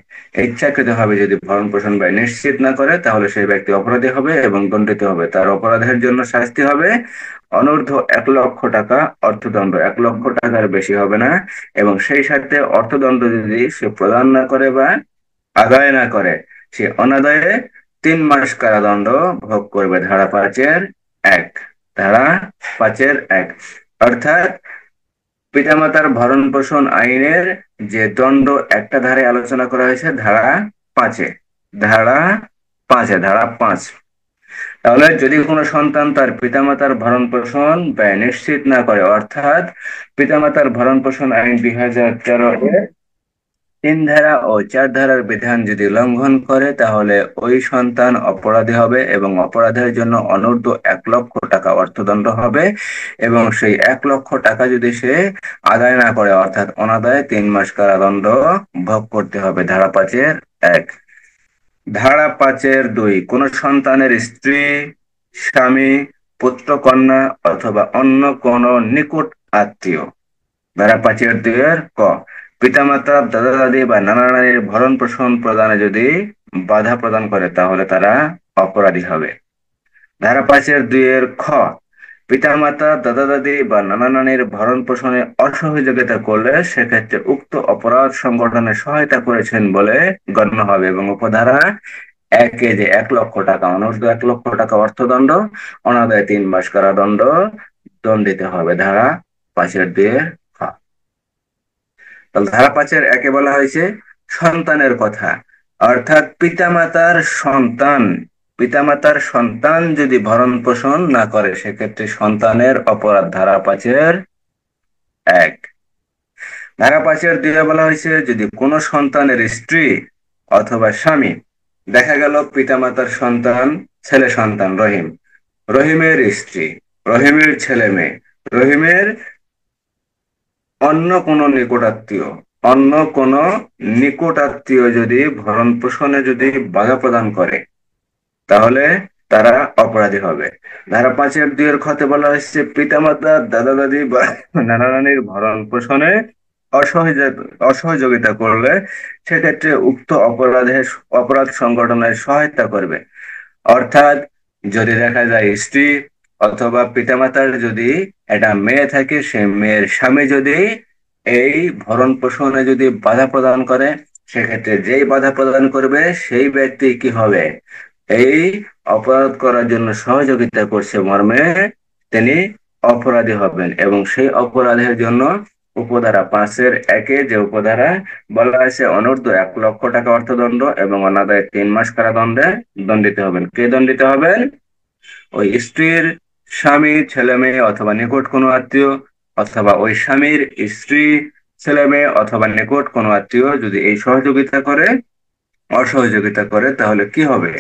ইচ্ছাকৃতভাবে যদি ভরণ পোষণ ব্যয় নিশ্চিত না করে, তাহলে সেই ব্যক্তি অপরাধী হবে এবং দণ্ডিত হবে। তার অপরাধের জন্য শাস্তি হবে অনূর্ধ্ব 1 লক্ষ টাকা অর্থদণ্ড, 1 লক্ষ টাকার বেশি হবে না। এবং সেই সাথে অর্থদণ্ড যদি সে প্রদান না করে বা আদায় না করে, সে অনাদায়ে 3 মাস কারাদণ্ড ভোগ করবে। ধারা 5-1। ধারা 5-1 অর্থাৎ পিতামাতার ভরণ পোষণ আইনের যে দণ্ড একটা ধারায় আলোচনা করা হয়েছে ধারা 5-এ, ধারা 5 তাহলে যদি কোনো সন্তান তার পিতামাতার ভরণ পোষণ ব্যয় নিশ্চিত না করে, অর্থাৎ পিতামাতার ভরণ পোষণ আইন 2013 এর 3 ধারা ও 4 ধারার বিধান যদি লঙ্ঘন করে, তাহলে ওই সন্তান অপরাধী হবে এবং অপরাধের জন্য অনূর্ধ্ব 1 লক্ষ টাকা অর্থদণ্ড হবে। এবং সেই 1 লক্ষ টাকা যদি সে আদায় না করে, অর্থাৎ অনাদায়ে 3 মাস কারাদণ্ড ভোগ করতে হবে। ধারা 5-1। ধারা 5-2 কোন সন্তানের স্ত্রী, স্বামী, পুত্র, কন্যা অথবা অন্য কোন নিকট আত্মীয় ধারা 5-2 পিতামাতা, দাদা দাদি বা নানা নানির ভরণ পোষণ প্রদানে যদি বাধা প্রদান করে, তাহলে তারা অপরাধী হবে। ধারা 5-2 পিতামাতা, দাদা দাদি বা নানা নানির ভরণ পোষণে অসহযোগিতা করলে সেক্ষেত্রে উক্ত অপরাধ সংগঠনে সহায়তা করেছেন বলে গণ্য হবে। এবং উপধারা 1-এ যে 1 লক্ষ টাকা, অনূর্ধ্ব 1 লক্ষ টাকা অর্থদণ্ড, অনাদায়ে 3 মাস কারাদণ্ড দণ্ডিত হবে। ধারা 5-2 তাহলে ধারা 5-1-এ বলা হয়েছে সন্তানের কথা, অর্থাৎ পিতামাতার সন্তান যদি ভরণ পোষণ না করে, সেক্ষেত্রে সন্তানের অপরাধ। ধারা 5-1 ধারা 5-2 বলা হয়েছে যদি কোনো সন্তানের স্ত্রী অথবা স্বামী, দেখা গেল পিতামাতার সন্তান, ছেলে সন্তান রহিম, রহিমের স্ত্রী, রহিমের ছেলে মেয়ে, রহিমের অন্য কোনো নিকটাত্মীয় অন্য কোনো নিকটাত্মীয় যদি ভরণ পোষণে যদি বাধা প্রদান করে, তাহলে তারা অপরাধী হবে। ধারা 5-2 খতে বলা হয়েছে পিতামাতা, দাদা দাদি বা নানা নানির ভরণ পোষণে অসহযোগিতা করলে সেক্ষেত্রে উক্ত অপরাধ সংগঠনের সহায়তা করবে। অর্থাৎ যদি দেখা যায় স্ত্রী অথবা পিতামাতার যদি একটা মেয়ে থাকে, সে মেয়ের স্বামী যদি এই ভরণ পোষণে যদি বাধা প্রদান করে, সেক্ষেত্রে যেই বাধা প্রদান করবে সেই ব্যক্তি কি হবে, এই অপরাধ করার জন্য সহযোগিতা করছে মর্মে তিনি অপরাধী হবেন। এবং সেই অপরাধের জন্য উপধারা 5-1-এ যে উপধারা বলা হয়েছে অনূর্ধ্ব 1 লক্ষ টাকা অর্থদণ্ড এবং অনাদায়ে 3 মাস কারাদণ্ডে দণ্ডিত হবেন। কে দণ্ডিত হবেন? ওই স্ত্রীর স্বামী, ছেলে মেয়ে অথবা নিকট কোনো আত্মীয়, অথবা ওই স্বামীর স্ত্রী, ছেলে মেয়ে অথবা নিকট কোনো আত্মীয় যদি এই অসহযোগিতা করে, তাহলে কি হবে?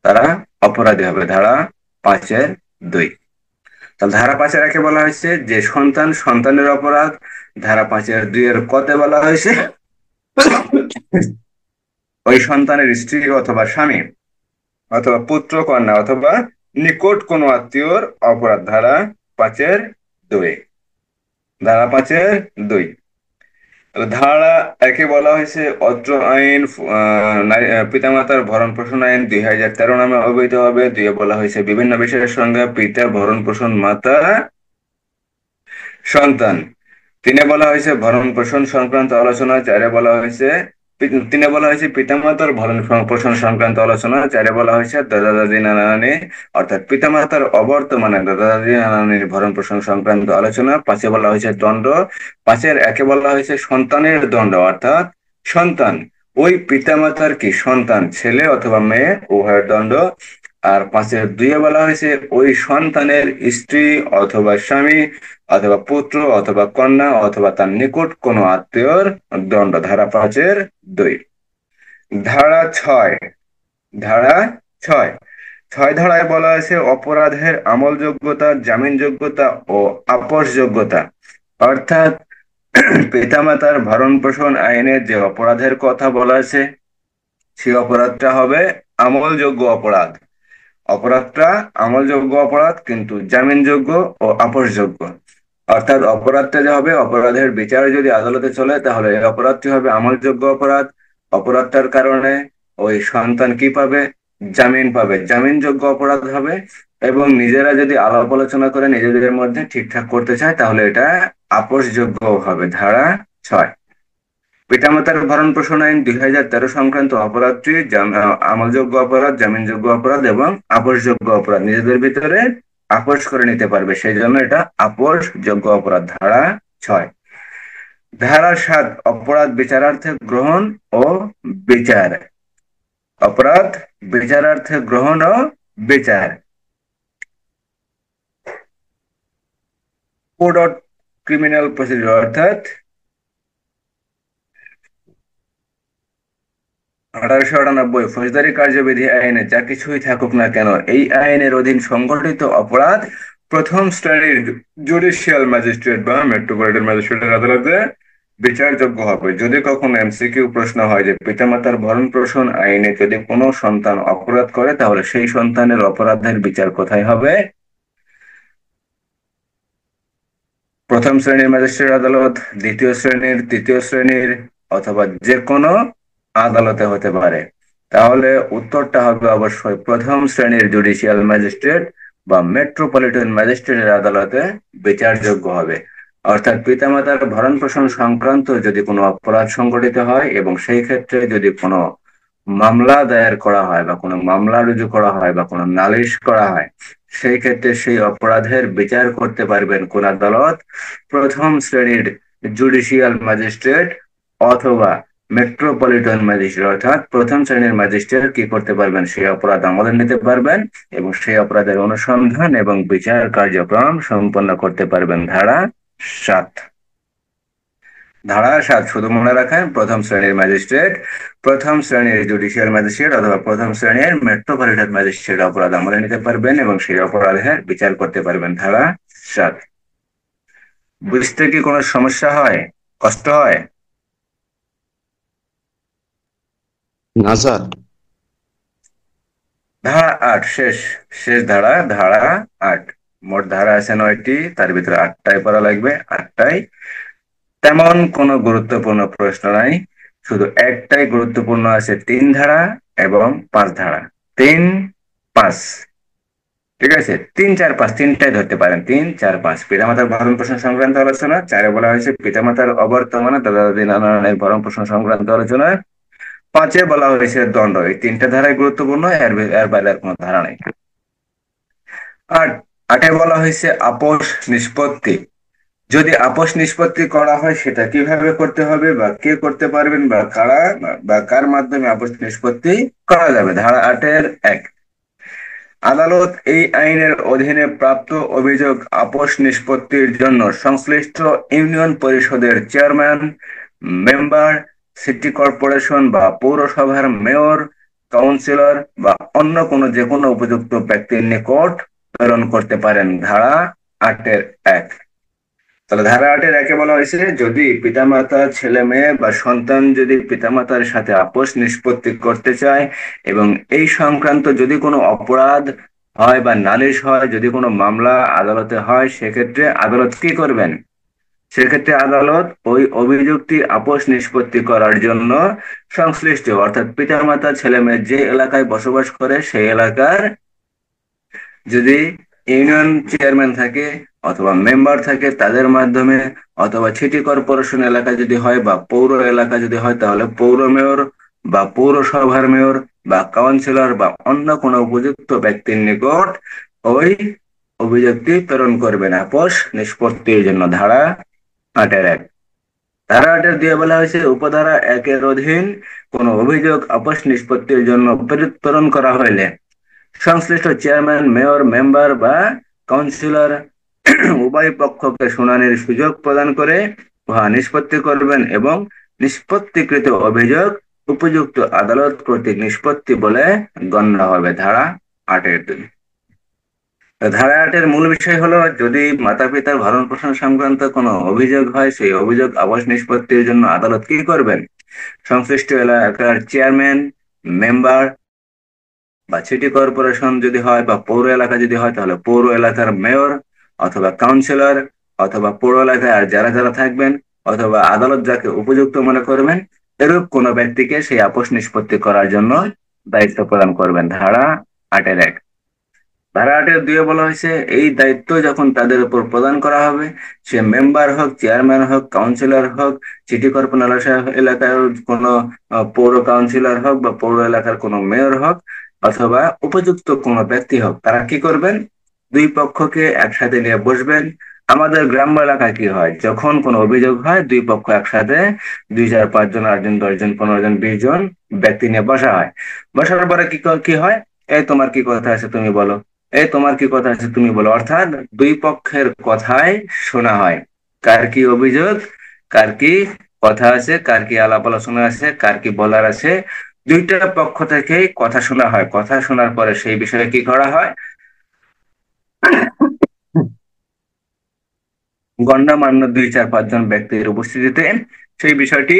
তারা অপরাধী হবে। ধারা 5-2 তাহলে ধারা 5-1-এ বলা হয়েছে যে সন্তানের অপরাধ। ধারা 5-2 কতে বলা হয়েছে ওই সন্তানের স্ত্রী অথবা স্বামী অথবা পুত্র, কন্যা অথবা নিকট কোনো আত্মীয়র অপরাধ। দুই ধারা 5-2 ধারা 1-এ বলা হয়েছে অত্র আইন পিতামাতার ভরণ পোষণ আইন 2013 নামে অবহিত হবে। 2-এ বলা হয়েছে বিভিন্ন বিষয়ের সঙ্গে পিতা, ভরণ পোষণ, মাতা, সন্তান। 3-এ বলা হয়েছে ভরণ পোষণ সংক্রান্ত আলোচনা। 4-এ বলা হয়েছে 3-এ বলা হয়েছে পিতামাতার ভরণ পোষণ সংক্রান্ত আলোচনা। 4-এ বলা হয়েছে দাদা দাদি নানা নানি, অর্থাৎ পিতামাতার অবর্তমানে দাদা দাদি নানা নানির ভরণ পোষণ সংক্রান্ত আলোচনা। 5-এ বলা হয়েছে দণ্ড। 5-1-এ বলা হয়েছে সন্তানের দণ্ড, অর্থাৎ সন্তান ওই পিতামাতার কি সন্তান, ছেলে অথবা মেয়ে, উভয়ের দণ্ড। আর 5-2-এ বলা হয়েছে ওই সন্তানের স্ত্রী অথবা স্বামী অথবা পুত্র অথবা কন্যা অথবা তার নিকট কোনো আত্মীয়র দণ্ড। ধারা 5-2 ধারা 6 ধারা 6 ধারায় বলা আছে অপরাধের আমলযোগ্যতা, জামিনযোগ্যতা ও আপোষযোগ্যতা। অর্থাৎ পিতামাতার ভরণ পোষণ আইনের যে অপরাধের কথা বলা আছে, সেই অপরাধটা হবে আমলযোগ্য অপরাধ। অপরাধটা আমলযোগ্য অপরাধ, কিন্তু জামিনযোগ্য ও আপোষযোগ্য। অর্থাৎ অপরাধটা যে হবে, অপরাধের বিচার যদি আদালতে চলে তাহলে এই অপরাধটি হবে আমলযোগ্য অপরাধ। অপরাধটার কারণে ওই সন্তান কি পাবে? জামিন পাবে, জামিনযোগ্য অপরাধ হবে। এবং নিজেরা যদি আলাপ আলোচনা করে নিজেদের মধ্যে ঠিকঠাক করতে চায় তাহলে এটা আপোষযোগ্য হবে। ধারা 6, পিতামাতার ভরণ পোষণ আইন 2013 সংক্রান্ত অপরাধটি আমলযোগ্য অপরাধ, জামিনযোগ্য অপরাধ এবং আপোষযোগ্য অপরাধ, নিজেদের ভিতরে আপোষ করে নিতে পারবে, সেই জন্য এটা আপোষযোগ্য অপরাধ। ধারা 6। ধারা 7, অপরাধ বিচারার্থে গ্রহণ ও বিচার। অপরাধ বিচারার্থে গ্রহণ ও বিচার। কোড অফ ক্রিমিনাল প্রসিডিউর অর্থাৎ 1898 ফৌজদারি কার্যবিধি আইনে যা কিছুই থাকুক না কেন, এই আইনের অধীন সংগঠিত অপরাধ প্রথম শ্রেণীর জুডিশিয়াল ম্যাজিস্ট্রেট বা মেট্রোপলিটন ম্যাজিস্ট্রেটের আদালতে বিচারযোগ্য হবে। যদি কখনো এমসিকিউ প্রশ্ন হয় যে পিতামাতার ভরণ পোষণ আইনে যদি কোনো সন্তান অপরাধ করে তাহলে সেই সন্তানের অপরাধের বিচার কোথায় হবে? প্রথম শ্রেণীর ম্যাজিস্ট্রেট আদালত, দ্বিতীয় শ্রেণীর, তৃতীয় শ্রেণীর, অথবা যে কোনো আদালতে হতে পারে। তাহলে উত্তরটা হবে অবশ্যই প্রথম শ্রেণীর জুডিশিয়াল ম্যাজিস্ট্রেট বা মেট্রোপলিটন ম্যাজিস্ট্রেটের আদালতে বিচারযোগ্য হবে। অর্থাৎ পিতামাতার ভরণ পোষণ সংক্রান্ত যদি কোনো অপরাধ সংঘটিত হয় এবং সেই ক্ষেত্রে যদি কোনো মামলা দায়ের করা হয় বা কোনো মামলা রুজু করা হয় বা কোনো নালিশ করা হয়, সেই ক্ষেত্রে সেই অপরাধের বিচার করতে পারবেন কোন আদালত? প্রথম শ্রেণীর জুডিশিয়াল ম্যাজিস্ট্রেট অথবা মেট্রোপলিটন ম্যাজিস্ট্রেট। অর্থাৎ প্রথম শ্রেণীর ম্যাজিস্ট্রেট কি করতে পারবেন? সেই অপরাধ আমলে নিতে পারবেন এবং সেই অপরাধের অনুসন্ধান এবং বিচার কার্যক্রম সম্পন্ন করতে পারবেন। ধারা 7। ধারা 7 শুধু মনে রাখেন, প্রথম শ্রেণীর ম্যাজিস্ট্রেট, প্রথম শ্রেণীর জুডিশিয়াল ম্যাজিস্ট্রেট অথবা প্রথম শ্রেণীর মেট্রোপলিটন ম্যাজিস্ট্রেট অপরাধ আমলে নিতে পারবেন এবং সেই অপরাধের বিচার করতে পারবেন। ধারা 7। বুঝতে কি কোনো সমস্যা হয়, কষ্ট হয়? না স্যার। ধারা 8 শেষ, শেষ ধারা। ধারা 8, মোট ধারা আছে 9টি, তার ভিতরে 8টাই পড়া লাগবে। 8টাই তেমন কোনো গুরুত্বপূর্ণ প্রশ্ন নাই, শুধু একটাই গুরুত্বপূর্ণ আছে, 3 ধারা এবং 5 ধারা। 3, 5, ঠিক আছে? 3, 4, 5 তিনটাই ধরতে পারেন। 3, 4, 5 পিতামাতার ভরণ পোষণ সংক্রান্ত আলোচনা, 4-এ বলা হয়েছে পিতামাতার অবর্তমানে দাদা দাদি নানা নানির ভরণ পোষণ সংক্রান্ত আলোচনা, 5-এ বলা হয়েছে দণ্ড। এই 3টা ধারাই গুরুত্বপূর্ণ, এর বাইরে আর কোনো ধারা নেই। আর 8-এ বলা হয়েছে আপোষ নিষ্পত্তি। যদি আপোষ নিষ্পত্তি করা হয় সেটা কিভাবে করতে হবে বা কে করতে পারবেন বা কারা বা কার মাধ্যমে আপোষ নিষ্পত্তি করা যাবে। ধারা 8-এর 1, আদালত এই আইনের অধীনে প্রাপ্ত অভিযোগ আপোষ নিষ্পত্তির জন্য সংশ্লিষ্ট ইউনিয়ন পরিষদের চেয়ারম্যান, মেম্বার, সিটি কর্পোরেশন বা পৌরসভার মেয়র, কাউন্সিলর বা অন্য কোনো যে কোনো উপযুক্ত ব্যক্তির নিকট প্রেরণ করতে পারেন। ধারা 8-এর 1। তাহলে ধারা 8-এর 1-এ বলা হয়েছে যদি পিতামাতা, ছেলে মেয়ে বা সন্তান যদি পিতামাতার সাথে আপোষ নিষ্পত্তি করতে চায় এবং এই সংক্রান্ত যদি কোনো অপরাধ হয় বা নালিশ হয়, যদি কোনো মামলা আদালতে হয়, সেক্ষেত্রে আদালত কি করবেন? সেক্ষেত্রে আদালত ওই অভিযোগটি আপোষ নিষ্পত্তি করার জন্য সংশ্লিষ্ট অর্থাৎ পিতামাতা ছেলে মেয়ে যে এলাকায় বসবাস করে সেই এলাকার যদি ইউনিয়ন চেয়ারম্যান থাকে অথবা মেম্বার থাকে তাদের মাধ্যমে, অথবা সিটি কর্পোরেশন এলাকা যদি হয় বা পৌর এলাকা যদি হয় তাহলে পৌর মেয়র বা পৌরসভার মেয়র বা কাউন্সিলর বা অন্য কোনো উপযুক্ত ব্যক্তির নিকট ওই অভিযোগটি প্রেরণ করবেন আপোষ নিষ্পত্তির জন্য। ধারা 8-এর 1। ধারা 8-এর 2-এ বলা হয়েছে উপধারা 1-এর অধীন কোনো অভিযোগ আপোষ নিষ্পত্তির জন্য প্রেরণ করা হইলে সংশ্লিষ্ট চেয়ারম্যান, মেয়র, মেম্বার বা কাউন্সিলর উভয় পক্ষকে শুনানির সুযোগ প্রদান করে উহা নিষ্পত্তি করবেন এবং নিষ্পত্তিকৃত অভিযোগ উপযুক্ত আদালত কর্তৃক নিষ্পত্তি বলে গণ্য হবে। ধারা 8-এর 2। ধারা 8-এর মূল বিষয় হলো যদি মাতা পিতার ভরণ পোষণ সংক্রান্ত কোনো অভিযোগ হয়, সেই অভিযোগ আপোষ নিষ্পত্তির জন্য আদালত কি করবেন? সংশ্লিষ্ট এলাকার চেয়ারম্যান, মেম্বার বা সিটি কর্পোরেশন যদি হয় বা পৌর এলাকা যদি হয় তাহলে পৌর এলাকার মেয়র অথবা কাউন্সিলর অথবা পৌর এলাকায় আর যারা যারা থাকবেন, অথবা আদালত যাকে উপযুক্ত মনে করবেন, এরূপ কোনো ব্যক্তিকে সেই আপোষ নিষ্পত্তি করার জন্য দায়িত্ব প্রদান করবেন। ধারা 8-1। ধারা 8-2 বলা হয়েছে, এই দায়িত্ব যখন তাদের উপর প্রদান করা হবে, সে মেম্বার হোক, চেয়ারম্যান হোক, কাউন্সিলর হোক, সিটি কর্পোরেশন এলাকার কোনো পৌর কাউন্সিলর হোক বা পৌর এলাকার কোনো মেয়র হোক, অথবা উপযুক্ত কোনো ব্যক্তি হোক, তারা কি করবেন? দুই পক্ষকে একসাথে নিয়ে বসবেন। আমাদের গ্রাম্য এলাকায় কি হয়, যখন কোনো অভিযোগ হয়, দুই পক্ষ একসাথে 2, 4, 5 জন, 8 জন, 10 জন, 15 জন, 20 জন ব্যক্তি নিয়ে বসা হয়। বসার পরে কি হয়? এই তোমার কি কথা আছে তুমি বলো, এই তোমার কি কথা আছে তুমি বলো, অর্থাৎ দুই পক্ষের কথাই শোনা হয়। কার কি অভিযোগ, কার কি কথা আছে, কার কি আলাপ আলোচনা আছে, কার কি বলার আছে, দুইটা পক্ষ থেকেই কথা শোনা হয়। কথা শোনার পরে সেই বিষয়ে কি করা হয়? গণ্যমান্য 2, 4, 5 জন ব্যক্তির উপস্থিতিতে সেই বিষয়টি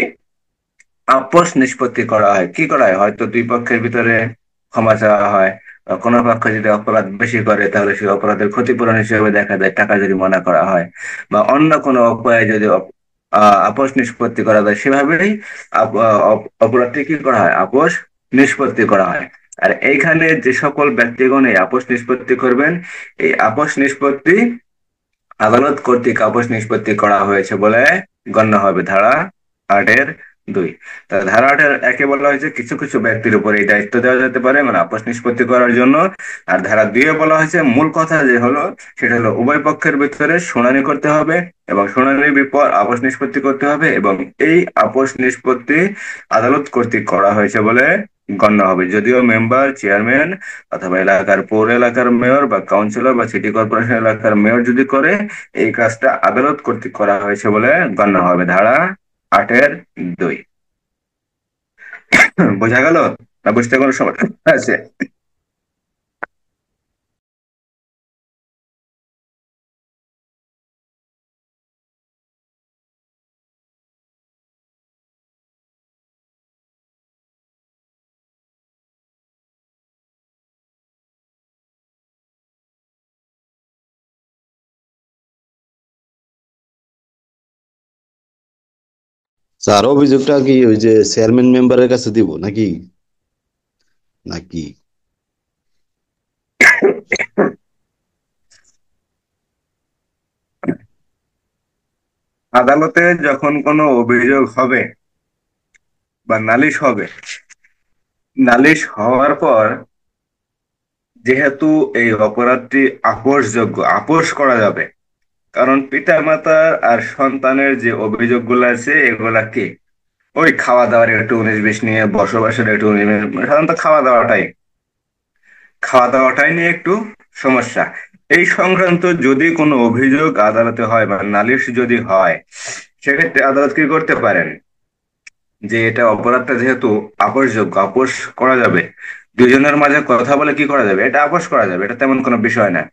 আপোষ নিষ্পত্তি করা হয়। কি করা হয়? হয়তো দুই পক্ষের ভিতরে ক্ষমা চাওয়া হয়, বা কোনো পক্ষ যদি অপরাধ বেশি করে তাহলে সেই অপরাধের ক্ষতিপূরণ হিসেবে দেখা যায় টাকা জরিমানা করা হয়, বা অন্য কোনো উপায়ে যদি আপোষ নিষ্পত্তি করা যায়, সেভাবেই অপরাধটি কি করা হয়? আপোষ নিষ্পত্তি করা হয়। আর এইখানে যে সকল ব্যক্তিগণ এই আপোষ নিষ্পত্তি করবেন, এই আপোষ নিষ্পত্তি আদালত কর্তৃক আপোষ নিষ্পত্তি করা হয়েছে বলে গণ্য হবে। ধারা 8-2। তা ধারা 8-1 বলা হয়েছে কিছু কিছু ব্যক্তির উপর এই দায়িত্ব দেওয়া যেতে পারে, মানে আপোষ নিষ্পত্তি করার জন্য। আর ধারা 2 বলা হয়েছে মূল কথা যে হলো, সেটা হলো উভয় পক্ষের ভিতরে শুনানি করতে হবে, এবং শুনানির পর আপোষ নিষ্পত্তি করতে হবে, এবং এই আপোষ নিষ্পত্তি আদালত কর্তৃক করা হয়েছে বলে গণ্য হবে। যদিও মেম্বার, চেয়ারম্যান, অথবা এলাকার পৌর এলাকার মেয়র বা কাউন্সিলর বা সিটি কর্পোরেশন এলাকার মেয়র যদি করে, এই কাজটা আদালত কর্তৃক করা হয়েছে বলে গণ্য হবে। ধারা 8-2। বোঝা গেল? না বুঝতে কোনো সমস্যা আছে? স্যার, অভিযোগটা কি ওই যে চেয়ারম্যান মেম্বারের কাছে দিব নাকি নাকি আদালতে যখন কোনো অভিযোগ হবে বা নালিশ হবে, নালিশ হওয়ার পর যেহেতু এই অপরাধটি আপোষযোগ্য, আপোষ করা যাবে, কারণ পিতা মাতার আর সন্তানের যে অভিযোগগুলো আছে এগুলা কি, ওই খাওয়া দাওয়ার একটু 19-20 নিয়ে, বসবাসের একটু 19-20, সাধারণত খাওয়া দাওয়াটাই নিয়ে একটু সমস্যা। এই সংক্রান্ত যদি কোনো অভিযোগ আদালতে হয় বা নালিশ যদি হয়, সেক্ষেত্রে আদালত কি করতে পারেন, যে এটা অপরাধটা যেহেতু আপোষযোগ্য, আপোষ করা যাবে, দুইজনের মাঝে কথা বলে কি করা যাবে, এটা আপোষ করা যাবে, এটা তেমন কোনো বিষয় না।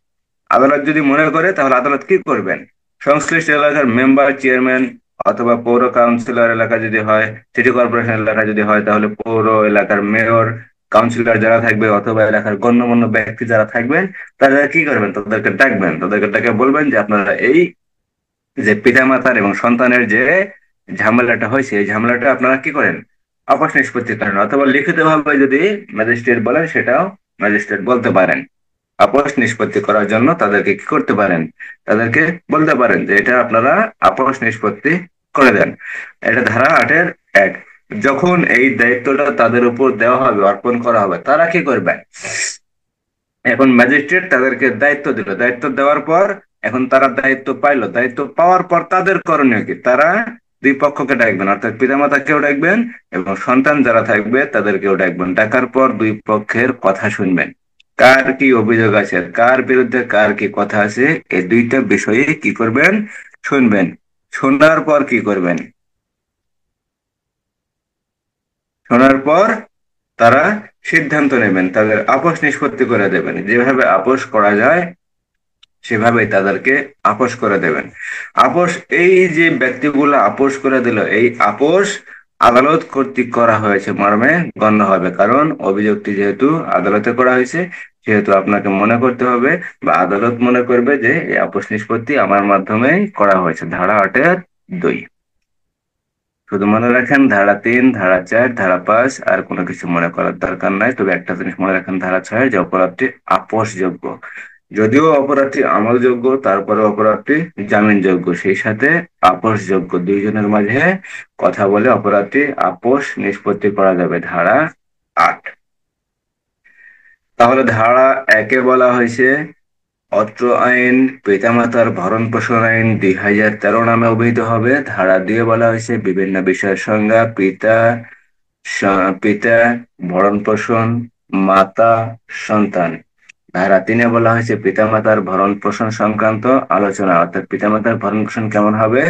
আদালত যদি মনে করে, তাহলে আদালত কি করবেন, সংশ্লিষ্ট এলাকার মেম্বার, চেয়ারম্যান, অথবা পৌর কাউন্সিলর এলাকা যদি হয়, সিটি কর্পোরেশন এলাকা যদি হয়, তাহলে পৌর এলাকার মেয়র, কাউন্সিলর যারা থাকবে, অথবা এলাকার গণ্যমান্য ব্যক্তি যারা থাকবেন, তারা কি করবেন, তাদেরকে ডাকবেন, তাদেরকে ডাকে বলবেন যে আপনারা এই যে পিতামাতার এবং সন্তানের যে ঝামেলাটা হয়েছে, এই ঝামেলাটা আপনারা কি করেন, আপোষ নিষ্পত্তি করেন। অথবা লিখিত ভাবে যদি ম্যাজিস্ট্রেট বলেন, সেটাও ম্যাজিস্ট্রেট বলতে পারেন। আপোষ নিষ্পত্তি করার জন্য তাদেরকে কি করতে পারেন, তাদেরকে বলতে পারেন যে এটা আপনারা আপোষ নিষ্পত্তি করে দেন। এটা ধারা 8-1। যখন এই দায়িত্বটা তাদের উপর দেওয়া হবে, অর্পণ করা হবে, তারা কি করবে? এখন ম্যাজিস্ট্রেট তাদেরকে দায়িত্ব দিল, দায়িত্ব দেওয়ার পর এখন তারা দায়িত্ব পাইলো, দায়িত্ব পাওয়ার পর তাদের করণীয় কি, তারা দুই পক্ষকে ডাকবেন, অর্থাৎ পিতামাতাকেও ডাকবেন এবং সন্তান যারা থাকবে তাদেরকেও ডাকবেন। ডাকার পর দুই পক্ষের কথা শুনবেন, কার কি অভিযোগ আছে, কার বিরুদ্ধে কার কি কথা আছে, এই দুইটা বিষয়ে কি করবেন, শুনবেন। শোনার পর কি করবেন, শোনার পর তারা সিদ্ধান্ত নেবেন, তাদের আপোষ নিষ্পত্তি করে দেবেন। যেভাবে আপোষ করা যায় সেভাবেই তাদেরকে আপোষ করে দেবেন। আপোষ, এই যে ব্যক্তিগুলো আপোষ করে দিল, এই আপোষ আদালত কর্তৃক করা হয়েছে মর্মে গণ্য হবে, কারণ অভিযোগটি যেহেতু আদালতে করা হয়েছে, সেহেতু আপনাকে মনে করতে হবে বা আদালত মনে করবে যে এই আপোষ নিষ্পত্তি আমার মাধ্যমেই করা হয়েছে, ধারা 8-এর 2। শুধু মনে রাখেন ধারা 3, ধারা 4, ধারা 5, আর কোনো কিছু মনে করার দরকার নাই। তবে একটা জিনিস মনে রাখেন ধারা 6 যে অপরাধটি আপোষযোগ্য। যদিও অপরাধটি আমলযোগ্য, তারপরে অপরাধটি জামিনযোগ্য, সেই সাথে আপোষযোগ্য। দুইজনের মাঝে কথা বলে অপরাধটি আপোষ নিষ্পত্তি করা যাবে, ধারা 8। তাহলে ধারা 1-এ বলা হয়েছে অত্র আইন পিতামাতার ভরণ পোষণ আইন 2013 নামে অভিহিত হবে। ধারা 2-এ বলা হয়েছে বিভিন্ন বিষয়ের সংজ্ঞা: পিতা, পিতা, ভরণ পোষণ, মাতা, সন্তান। ধারা 3-এ বলা হয়েছে পিতামাতার ভরণ পোষণ সংক্রান্ত আলোচনা, অর্থাৎ পিতামাতার ভরণ পোষণ কেমন হবে।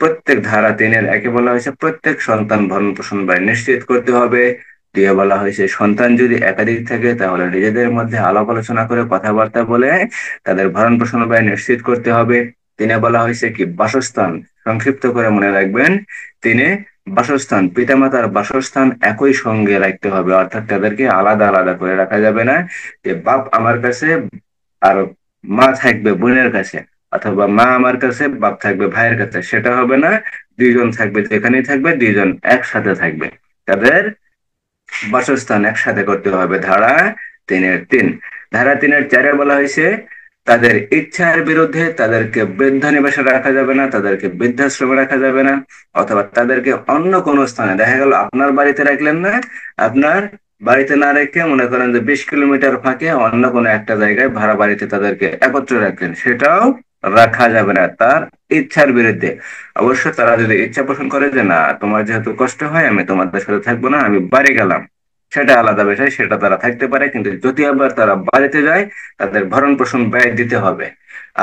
প্রত্যেক ধারা 3-এর 1-এ বলা হয়েছে প্রত্যেক সন্তান ভরণ পোষণ ব্যয় নিশ্চিত করতে হবে। 2-এ বলা হয়েছে সন্তান যদি একাধিক থাকে তাহলে নিজেদের মধ্যে আলাপ আলোচনা করে কথাবার্তা বলে তাদের ভরণ পোষণ ব্যয় নিশ্চিত করতে হবে। 3-এ বলা হয়েছে কি বাসস্থান, সংক্ষিপ্ত করে মনে রাখবেন। 3-এ বাসস্থান, পিতামাতার বাসস্থান একই সঙ্গে রাখতে হবে, অর্থাৎ তাদেরকে আলাদা আলাদা করে রাখা যাবে না। যে বাপ আমার কাছে আর মা থাকবে বোনের কাছে, অথবা মা আমার কাছে বাপ থাকবে ভাইয়ের কাছে, সেটা হবে না। দুইজন থাকবে, যেখানেই থাকবে দুইজন একসাথে থাকবে। তাদের বাসস্থান একসাথে করতে হবে, ধারা 3-এর 3। ধারা 3-এর 4-এ বলা হয়েছে তাদের ইচ্ছার বিরুদ্ধে তাদেরকে বৃদ্ধানিবাসে রাখা যাবে না, তাদেরকে বৃদ্ধাশ্রমে রাখা যাবে না, অথবা তাদেরকে অন্য কোনো স্থানে, দেখা গেল আপনার বাড়িতে রাখলেন না, আপনার বাড়িতে না রেখে মনে করেন যে 20 কিলোমিটার ফাঁকে অন্য কোনো একটা জায়গায় ভাড়া বাড়িতে তাদেরকে একত্রে রাখলেন, সেটাও রাখা যাবে না তার ইচ্ছার বিরুদ্ধে। অবশ্য তারা যদি ইচ্ছা পোষণ করে যে না তোমার যেহেতু কষ্ট হয় আমি তোমাদের সাথে থাকবো না, আমি বাড়ি গেলাম, সেটা আলাদা বিষয়, সেটা তারা থাকতে পারে। কিন্তু যদি আবার তারা বাড়িতে যায় তাদের ভরণ পোষণ ব্যয় দিতে হবে।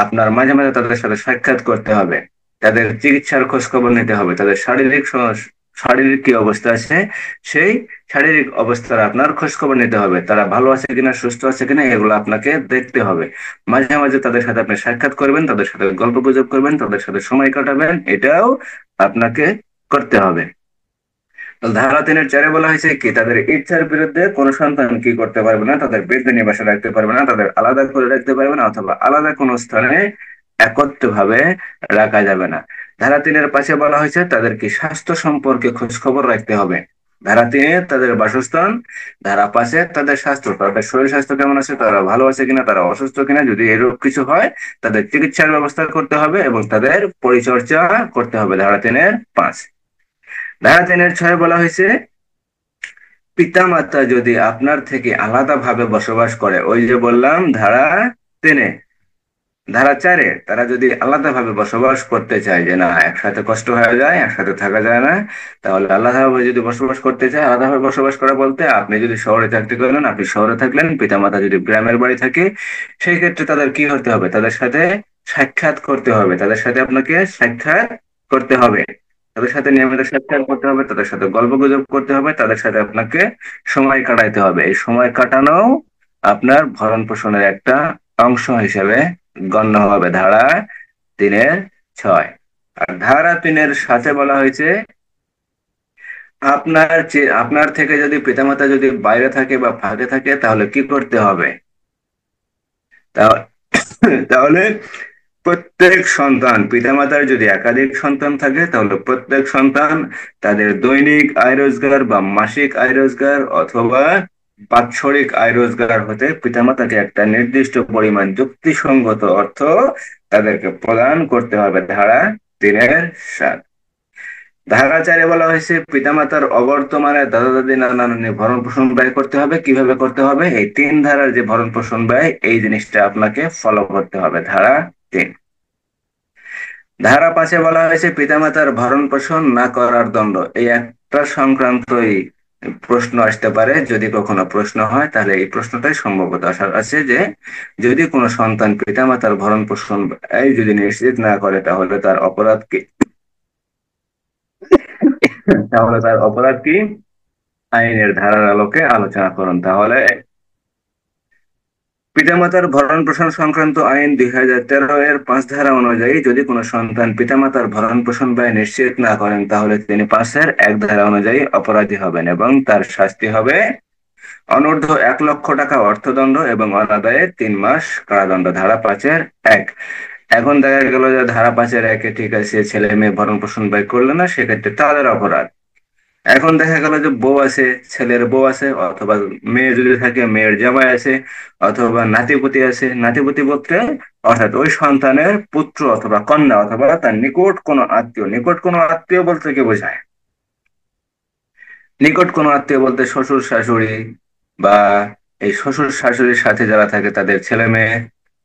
আপনার মাঝে মাঝে তাদের সাথে সাক্ষাৎ করতে হবে, তাদের চিকিৎসার খোঁজ খবর নিতে হবে, তাদের শারীরিক কি অবস্থা আছে সেই শারীরিক অবস্থার আপনার খোঁজ খবর নিতে হবে, তারা ভালো আছে কিনা সুস্থ আছে কিনা এগুলো আপনাকে দেখতে হবে। মাঝে মাঝে তাদের সাথে আপনি সাক্ষাৎ করবেন, তাদের সাথে গল্প গুজব করবেন, তাদের সাথে সময় কাটাবেন, এটাও আপনাকে করতে হবে। তো ধারা 3-এর 4-এ বলা হয়েছে কি তাদের ইচ্ছার বিরুদ্ধে কোন সন্তান কি করতে পারবে না, তাদের বৃদ্ধ নিবাসে রাখতে পারবে না, তাদের আলাদা করে রাখতে পারবে না, অথবা আলাদা কোনো স্থানে একত্র ভাবে রাখা যাবে না। ধারা 3-এর 5-এ বলা হয়েছে তাদের কি স্বাস্থ্য সম্পর্কে খোঁজ খবর রাখতে হবে। ধারা 3-এ তাদের বাসস্থান, ধারা 5-এ তাদের স্বাস্থ্য, তাদের শরীর স্বাস্থ্য কেমন আছে, তারা ভালো আছে কিনা, তারা অসুস্থ কিনা, যদি এরূপ কিছু হয় তাদের চিকিৎসার ব্যবস্থা করতে হবে এবং তাদের পরিচর্যা করতে হবে, ধারা 3-এর 5। ধারা 3-এর 6-এ বলা হয়েছে পিতামাতা যদি আপনার থেকে আলাদাভাবে বসবাস করে, ওই যে বললাম ধারা 3-এ, ধারা 4-এ তারা যদি আলাদাভাবে বসবাস করতে চায় যে না একসাথে কষ্ট হয়ে যায়, একসাথে থাকা যায় না, তাহলে আলাদাভাবে যদি বসবাস করতে চায়, আলাদাভাবে বসবাস করা বলতে আপনি যদি শহরে চাকরি করেন আপনি শহরে থাকলেন, পিতামাতা যদি গ্রামের বাড়ি থাকে, সেই ক্ষেত্রে তাদের কি করতে হবে, তাদের সাথে সাক্ষাৎ করতে হবে, তাদের সাথে আপনাকে সাক্ষাৎ করতে হবে, তাদের সাথে নিয়মিত সাক্ষাৎ করতে হবে, তাদের সাথে গল্প গুজব করতে হবে, তাদের সাথে আপনাকে সময় কাটাইতে হবে। এই সময় কাটানো আপনার ভরণ পোষণের একটা অংশ হিসেবে গণ্য হবে, ধারা 3-এর 6। আর ধারা 3-এর 7-এ বলা হয়েছে আপনার থেকে যদি পিতামাতা যদি বাইরে থাকে বা ফাঁকে থাকে তাহলে কি করতে হবে। তা- তাহলে প্রত্যেক সন্তান, পিতামাতার যদি একাধিক সন্তান থাকে তাহলে প্রত্যেক সন্তান তাদের দৈনিক আয় রোজগার বা মাসিক আয় রোজগার অথবা বাৎসরিক আয় রোজগার হতে পিতামাতাকে একটা নির্দিষ্ট পরিমাণ যুক্তিসঙ্গত অর্থ তাদেরকে প্রদান করতে হবে, ধারা 3-এর 7। ধারা 4-এ বলা হয়েছে পিতামাতার অবর্তমানে দাদা দাদি নানা নানি ভরণ পোষণ ব্যয় করতে হবে। কিভাবে করতে হবে, এই 3 ধারার যে ভরণ পোষণ ব্যয় এই জিনিসটা আপনাকে ফলো করতে হবে, ধারা 3। ধারা 5-এ বলা হয়েছে পিতামাতার ভরণ পোষণ না করার দণ্ড। এই একটা সংক্রান্তই প্রশ্ন আসতে পারে, যদি কখনো প্রশ্ন হয় তাহলে এই প্রশ্নটাই সম্ভবত আসার আছে যে যদি কোনো সন্তান পিতামাতার ভরণ পোষণ এই যদি নিশ্চিত না করে তাহলে তার অপরাধ কি, তাহলে তার অপরাধ কি, আইনের ধারার আলোকে আলোচনা করুন। তাহলে পিতামাতার ভরণ পোষণ সংক্রান্ত আইন 2013-এর 5 ধারা অনুযায়ী যদি কোনো সন্তান পিতামাতার ভরণ পোষণ ব্যয় নিশ্চিত না করেন তাহলে তিনি 5-এর 1 ধারা অনুযায়ী অপরাধী হবেন এবং তার শাস্তি হবে অনূর্ধ্ব 1 লক্ষ টাকা অর্থদণ্ড এবং অনাদায়ে 3 মাস কারাদণ্ড। ধারা 5-1। এখন দেখা গেল যে ধারা 5-1-এ ঠিক আছে, ছেলে মেয়ে ভরণ পোষণ ব্যয় করলো না, সেক্ষেত্রে তাদের অপরাধ। এখন দেখা গেল যে বউ আছে, ছেলের বউ আছে, অথবা মেয়ে যদি থাকে মেয়ের জামাই আছে, অথবা নাতিপুতি আছে। নাতিপুতি বলতে অর্থাৎ ওই সন্তানের পুত্র অথবা কন্যা অথবা তার নিকট কোনো আত্মীয়। নিকট কোনো আত্মীয় বলতে কি বোঝায়? নিকট কোনো আত্মীয় বলতে শ্বশুর শাশুড়ি, বা এই শ্বশুর শাশুড়ির সাথে যারা থাকে তাদের ছেলে মেয়ে,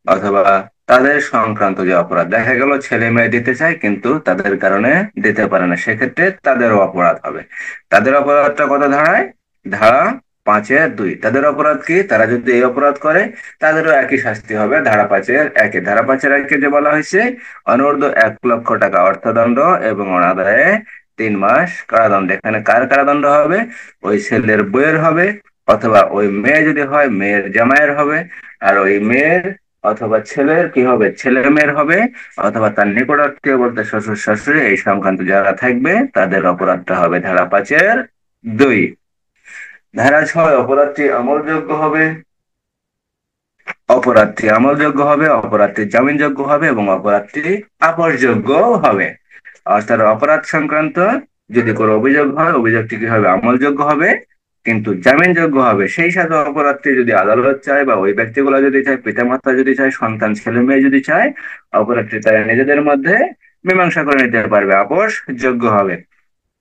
অথবা তাদের সংক্রান্ত যে অপরাধ। দেখা গেল ছেলে মেয়ে দিতে চায় কিন্তু তাদের কারণে দিতে পারে না, সেক্ষেত্রে তাদেরও অপরাধ হবে। তাদের অপরাধটা কত ধারায়? ধারা 5-2। তাদের অপরাধ কি? তারা যদি এই অপরাধ করে তাদেরও একই শাস্তি হবে ধারা 5-1। ধারা 5-1 যে বলা হয়েছে, অনূর্ধ্ব 1 লক্ষ টাকা অর্থদণ্ড এবং অনাদায়ে 3 মাস কারাদণ্ড। এখানে কার কারাদণ্ড হবে? ওই ছেলের বউয়ের হবে, অথবা ওই মেয়ে যদি হয় মেয়ের জামাইয়ের হবে। আর ওই মেয়ের অথবা ছেলের কি হবে? ছেলে মেয়ের হবে, অথবা তার নিকটাত্মীয় বলতে শ্বশুর শাশুড়ি এই সংক্রান্ত যারা থাকবে তাদের অপরাধটা হবে ধারা 5-2। ধারা 6, অপরাধটি আমলযোগ্য হবে। অপরাধটি আমলযোগ্য হবে, অপরাধটি জামিনযোগ্য হবে এবং অপরাধটি আপসযোগ্য হবে। অর্থাৎ অপরাধ সংক্রান্ত যদি কোনো অভিযোগ হয়, অভিযোগটি কি হবে? আমলযোগ্য হবে, কিন্তু জামিনযোগ্য হবে। সেই সাথে অপরাধটি যদি আদালত চায় বা ওই ব্যক্তিগুলো যদি চায়, পিতামাতা যদি চায়, সন্তান ছেলে মেয়ে যদি চায়, অপরাধটি তারা নিজেদের মধ্যে মীমাংসা করে নিতে পারবে, আপোষ যোগ্য হবে।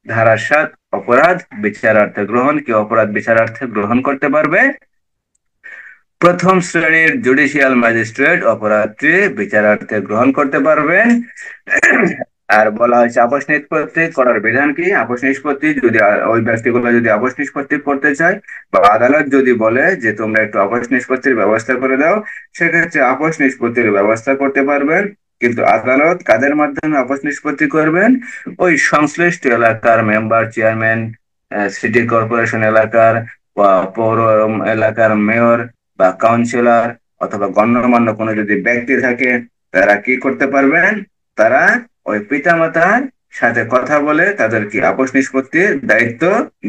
ধারা 7, অপরাধ বিচারার্থে গ্রহণ। কি অপরাধ বিচারার্থে গ্রহণ করতে পারবে? প্রথম শ্রেণীর জুডিশিয়াল ম্যাজিস্ট্রেট অপরাধটি বিচারার্থে গ্রহণ করতে পারবেন। আর বলা হয়েছে আপোষ নিষ্পত্তি করার বিধান কি? আপোষ নিষ্পত্তি যদি ওই ব্যক্তিগুলো যদি আপোষ নিষ্পত্তি করতে চায়, বা আদালত যদি বলে যে তোমরা একটু আপোষ নিষ্পত্তির ব্যবস্থা করে দাও, সেক্ষেত্রে আপোষ নিষ্পত্তির ব্যবস্থা করতে পারবেন। কিন্তু আদালত কাদের মাধ্যমে আপোষ নিষ্পত্তি করবেন? ওই সংশ্লিষ্ট এলাকার মেম্বার, চেয়ারম্যান, সিটি কর্পোরেশন এলাকার বা পৌর এলাকার মেয়র বা কাউন্সিলর, অথবা গণ্যমান্য কোনো যদি ব্যক্তি থাকে, তারা কি করতে পারবেন? তারা ওই পিতামাতার সাথে কথা বলে তাদের কি আপোষ নিষ্পত্তির দায়িত্ব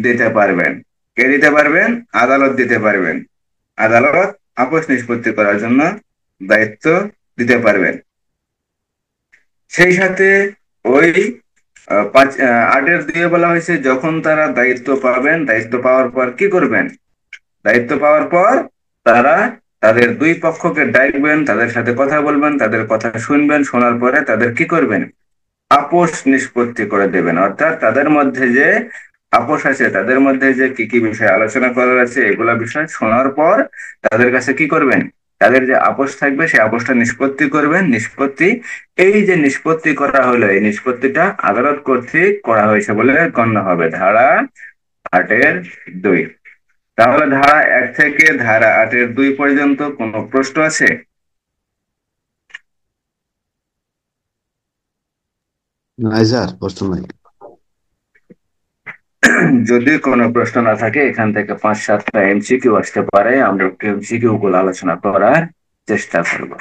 দিতে পারবেন। কে দিতে পারবেন? আদালত দিতে পারবেন। আদালত আপোষ নিষ্পত্তি করার জন্য দায়িত্ব দিতে পারবেন। সেই সাথে ওই 8-2 বলা হয়েছে, যখন তারা দায়িত্ব পাবেন, দায়িত্ব পাওয়ার পর কি করবেন? দায়িত্ব পাওয়ার পর তারা তাদের দুই পক্ষকে ডাকবেন, তাদের সাথে কথা বলবেন, তাদের কথা শুনবেন, শোনার পরে তাদের কি করবেন? আপোষ নিষ্পত্তি করে দেবেন। অর্থাৎ তাদের মধ্যে যে আপোষ আছে, তাদের মধ্যে যে কি কি বিষয় আলোচনা করার আছে, এগুলা বিষয় শোনার পর তাদের কাছে কি করবেন? তাদের যে আপোষ থাকবে সেই আপোষটা নিষ্পত্তি করবেন। নিষ্পত্তি, এই যে নিষ্পত্তি করা হলো, এই নিষ্পত্তিটা আদালত কর্তৃক করা হয়েছে বলে গণ্য হবে। ধারা 8-2। তাহলে ধারা 1 থেকে ধারা 8-2 পর্যন্ত কোনো প্রশ্ন আছে? নাই স্যার, প্রশ্ন নাই। যদি কোনো প্রশ্ন না থাকে, এখান থেকে 5-7টা এমসিকিউ আসতে পারে, আমরা একটু এমসিকিউ গুলো আলোচনা করার চেষ্টা করব।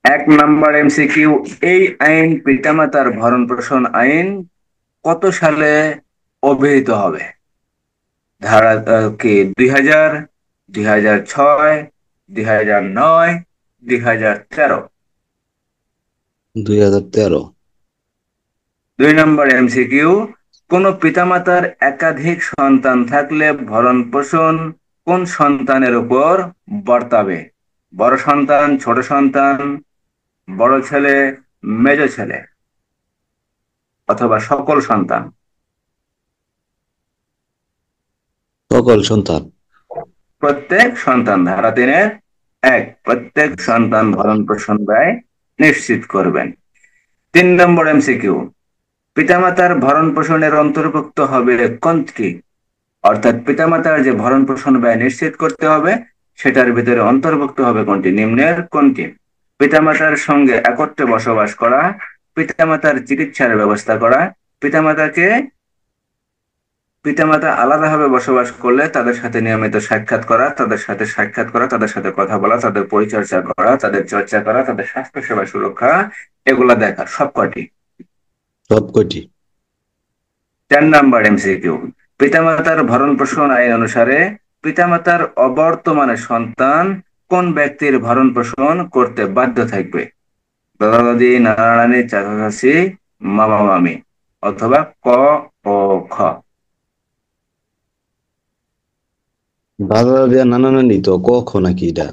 1 নম্বর এমসিকিউ, এই আইন পিতামাতার ভরণ পোষণ আইন কত সালে অভিহিত হবে? ধারা কি 2000, 2006, 2009, 2013? 2013। 2 নম্বর এমসিকিউ, কোন পিতামাতার একাধিক সন্তান থাকলে ভরণ পোষণ কোন সন্তানের উপর বর্তাবে? বড় সন্তান, ছোট সন্তান, বড় ছেলে, মেজ ছেলে, অথবা সকল সন্তান? সকল সন্তান। প্রত্যেক সন্তান। ধারা 3-1, প্রত্যেক সন্তান ভরণ পোষণ ব্যয় নিশ্চিত করবেন। 3 নম্বর এমসিকিউ, পিতামাতার ভরণ পোষণের অন্তর্ভুক্ত হবে কোনটি? অর্থাৎ পিতামাতার যে ভরণ পোষণ ব্যয় নিশ্চিত করতে হবে, সেটার ভিতরে অন্তর্ভুক্ত হবে কোনটি? নিম্নের কোনটি? পিতামাতার সঙ্গে একত্রে বসবাস করা, পিতামাতার চিকিৎসার ব্যবস্থা করা, পিতামাতাকে পিতামাতা আলাদাভাবে বসবাস করলে তাদের সাথে নিয়মিত সাক্ষাৎ করা, তাদের সাথে কথা বলা, তাদের পরিচর্যা করা, তাদের চর্চা করা, তাদের স্বাস্থ্য সেবা সুরক্ষা, এগুলা দেখা, সবকটি। সবকটি। 4 নম্বর এমসিকিউ, পিতামাতার ভরণ পোষণ আইন অনুসারে পিতামাতার অবর্তমানে সন্তান কোন ব্যক্তির ভরণ পোষণ করতে বাধ্য থাকবে? দাদা দাদি, নানা নানি, চাচা চাচি, মামা মামি, অথবা ক ও খ। দাদা দাদি আর নানা নানি তো কখ নাকি এটা?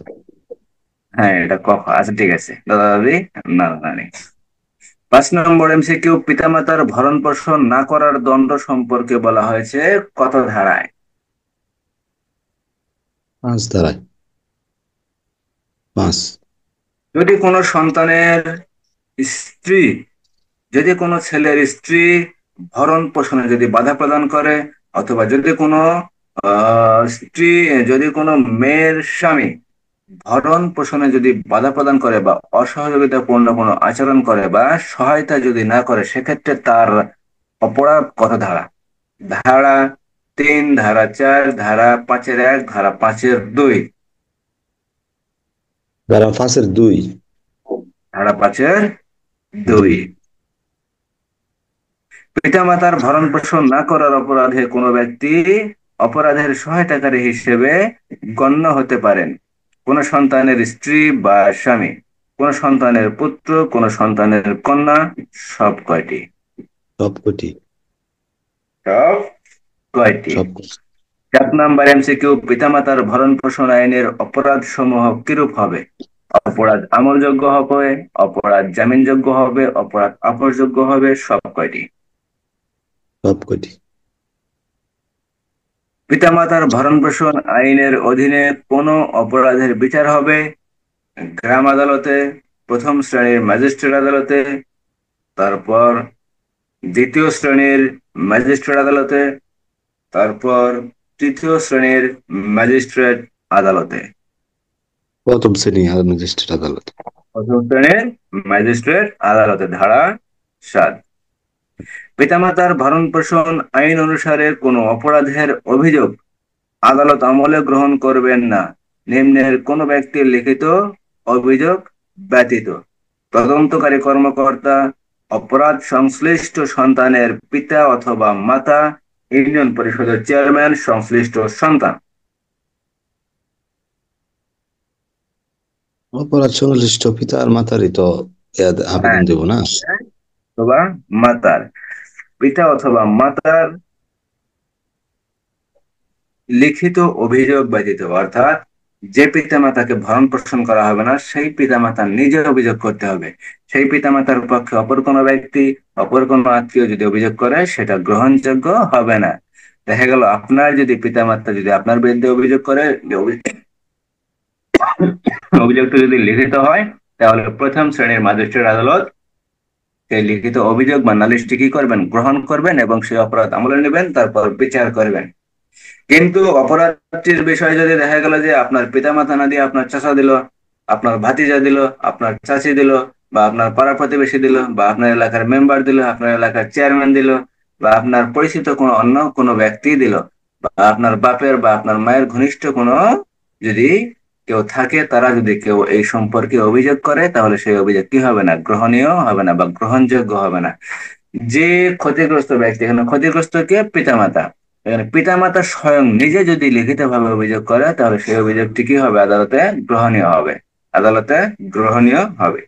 হ্যাঁ, এটা ক খ। আচ্ছা, ঠিক আছে, দাদা দাদি, নানা নানি। 5 নম্বর এমসিকিউ, পিতামাতার ভরণ পোষণ না করার দণ্ড সম্পর্কে বলা হয়েছে কত ধারায়? পাঁচ দাঁড়ায়। পাঁচ। যদি কোনো সন্তানের স্ত্রী, যদি কোনো ছেলের স্ত্রী ভরণ পোষণে যদি বাধা প্রদান করে, অথবা যদি কোনো স্ত্রী, যদি কোনো মেয়ের স্বামী ভরণ পোষণে যদি বাধা প্রদান করে বা অসহযোগিতাপূর্ণ কোনো আচরণ করে বা সহায়তা যদি না করে, সেক্ষেত্রে তার অপরাধ কত ধারা? ধারা 3, ধারা 4, ধারা 5-1, ধারা 5-2। ধারা পাঁচের দুই। ধারা 5-2। দুই। পিতামাতার ভরণ পোষণ না করার অপরাধে কোনো ব্যক্তি অপরাধের সহায়তাকারী হিসেবে গণ্য হতে পারেন কোন সন্তানের স্ত্রী বা স্বামী, কোন সন্তানের পুত্র, কোন সন্তানের কন্যা, সব কয়টি? সব কোটি। সব কয়টি? সব কোটি। 4 নম্বর এমসিকিউ, পিতামাতার ভরণ পোষণ আইনের অপরাধ সমূহ কিরূপ হবে? অপরাধ আমলযোগ্য হবে, অপরাধ জামিনযোগ্য হবে, অপরাধ আপসযোগ্য হবে, সব কয়টি? সব কোটি। পিতামাতার ভরণ পোষণ আইনের অধীনে কোন অপরাধের বিচার হবে? গ্রাম আদালতে, প্রথম শ্রেণীর ম্যাজিস্ট্রেট আদালতে, তারপর দ্বিতীয় শ্রেণীর ম্যাজিস্ট্রেট আদালতে, তারপর তৃতীয় শ্রেণীর ম্যাজিস্ট্রেট আদালতে। প্রথম শ্রেণী ম্যাজিস্ট্রেট আদালত। প্রথম শ্রেণীর ম্যাজিস্ট্রেট আদালতে। ধারা 7। পিতামাতার ভরণ পোষণ আইন অনুসারে কোনো অপরাধের অভিযোগ আদালত আমলে গ্রহণ করবেন না নিম্নের কোন ব্যক্তির লিখিত অভিযোগ ব্যতীত: তদন্তকারী কর্মকর্তা, অপরাধ সংশ্লিষ্ট সন্তানের পিতা অথবা মাতা, ইউনিয়ন পরিষদের চেয়ারম্যান, সংশ্লিষ্ট সন্তান। অপরাধ সংশ্লিষ্ট পিতা আর মাতারই তো আবেদন হ্যাঁ, দেব না? অথবা মাতার, পিতা অথবা মাতার লিখিত অভিযোগ ব্যতীত, অর্থাৎ যে পিতামাতাকে ভরণ পোষণ করা হবে না সেই পিতামাতা নিজে অভিযোগ করতে হবে। সেই পিতামাতার পক্ষে অপর কোনো ব্যক্তি, অপর কোনো আত্মীয় যদি অভিযোগ করে, সেটা গ্রহণযোগ্য হবে না। দেখা গেল আপনার যদি পিতামাতা যদি আপনার বিরুদ্ধে অভিযোগ করে, অভিযোগটা যদি লিখিত হয়, তাহলে প্রথম শ্রেণীর ম্যাজিস্ট্রেট আদালত সেই লিখিত অভিযোগ বা নালিশটি কি করবেন? গ্রহণ করবেন এবং সেই অপরাধ আমলে নেবেন, তারপর বিচার করবেন। কিন্তু অপরাধটির বিষয়ে যদি দেখা গেল যে আপনার পিতামাতা না দিয়ে আপনার চাচা দিল, আপনার ভাতিজা দিল, আপনার চাচি দিল, বা আপনার পাড়া প্রতিবেশী দিল, বা আপনার এলাকার মেম্বার দিল, আপনার এলাকার চেয়ারম্যান দিল, বা আপনার পরিচিত কোনো অন্য কোনো ব্যক্তি দিল, বা আপনার বাপের বা আপনার মায়ের ঘনিষ্ঠ কোনো যদি কেউ থাকে, তারা যদি কেউ এই সম্পর্কে অভিযোগ করে, তাহলে সেই অভিযোগ কি হবে না? গ্রহণীয় হবে না বা গ্রহণযোগ্য হবে না। যে ক্ষতিগ্রস্ত ব্যক্তি, এখানে ক্ষতিগ্রস্ত কে? পিতামাতা। এখানে পিতামাতা স্বয়ং নিজে যদি লিখিতভাবে অভিযোগ করে, তাহলে সেই অভিযোগটি কি হবে? আদালতে গ্রহণীয় হবে। আদালতে গ্রহণীয় হবে।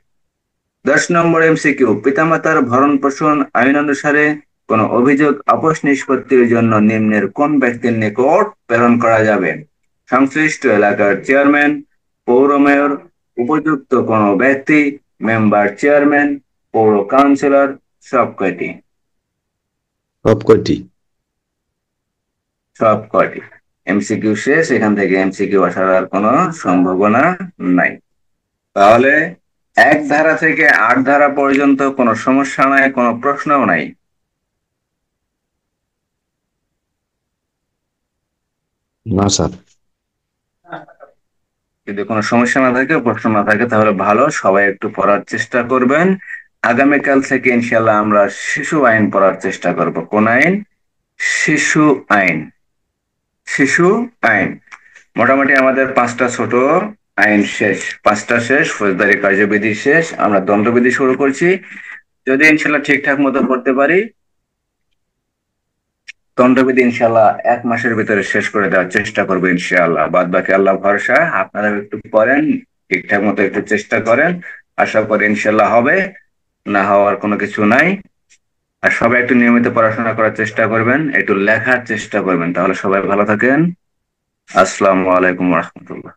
10 নম্বর এমসিকিউ, পিতামাতার ভরণ পোষণ আইন অনুসারে কোন অভিযোগ আপোষ নিষ্পত্তির জন্য নিম্নের কোন ব্যক্তির নিকট প্রেরণ করা যাবে? সংশ্লিষ্ট এলাকার চেয়ারম্যান, পৌর মেয়র, উপযুক্ত কোনো ব্যক্তি, মেম্বার চেয়ারম্যান, পৌর কাউন্সিলর, সব কয়টি? সব কয়টি। সব কয়টি। এমসিকিউ শেষ, এখান থেকে এমসিকিউ আসার আর কোনো সম্ভাবনা নাই। তাহলে 1 ধারা থেকে 8 ধারা পর্যন্ত কোনো সমস্যা নাই, কোনো প্রশ্নও নাই। না স্যার। যদি কোনো সমস্যা না থাকে, প্রশ্ন না থাকে, তাহলে ভালো, সবাই একটু পড়ার চেষ্টা করবেন। আগামীকাল থেকে ইনশাল্লাহ আমরা শিশু আইন পড়ার চেষ্টা করব। কোন আইন? শিশু আইন। শিশু আইন। মোটামুটি আমাদের 5টা ছোট আইন শেষ, 5টা শেষ, ফৌজদারি কার্যবিধি শেষ, আমরা দণ্ডবিধি শুরু করছি। যদি ইনশাল্লাহ ঠিকঠাক মতো করতে পারি, দণ্ডবিধি ইনশাল্লাহ 1 মাসের ভিতরে শেষ করে দেওয়ার চেষ্টা করবো ইনশাআল্লাহ। বাদ বাকি আল্লাহ ভরসা, আপনারা একটু করেন, ঠিকঠাক মতো একটু চেষ্টা করেন। আশা করি ইনশাল্লাহ হবে, না হওয়ার কোনো কিছু নাই। আর সবাই একটু নিয়মিত পড়াশোনা করার চেষ্টা করবেন, একটু লেখার চেষ্টা করবেন, তাহলে সবাই ভালো থাকেন। আসসালামু আলাইকুম রহমতুল্লাহ।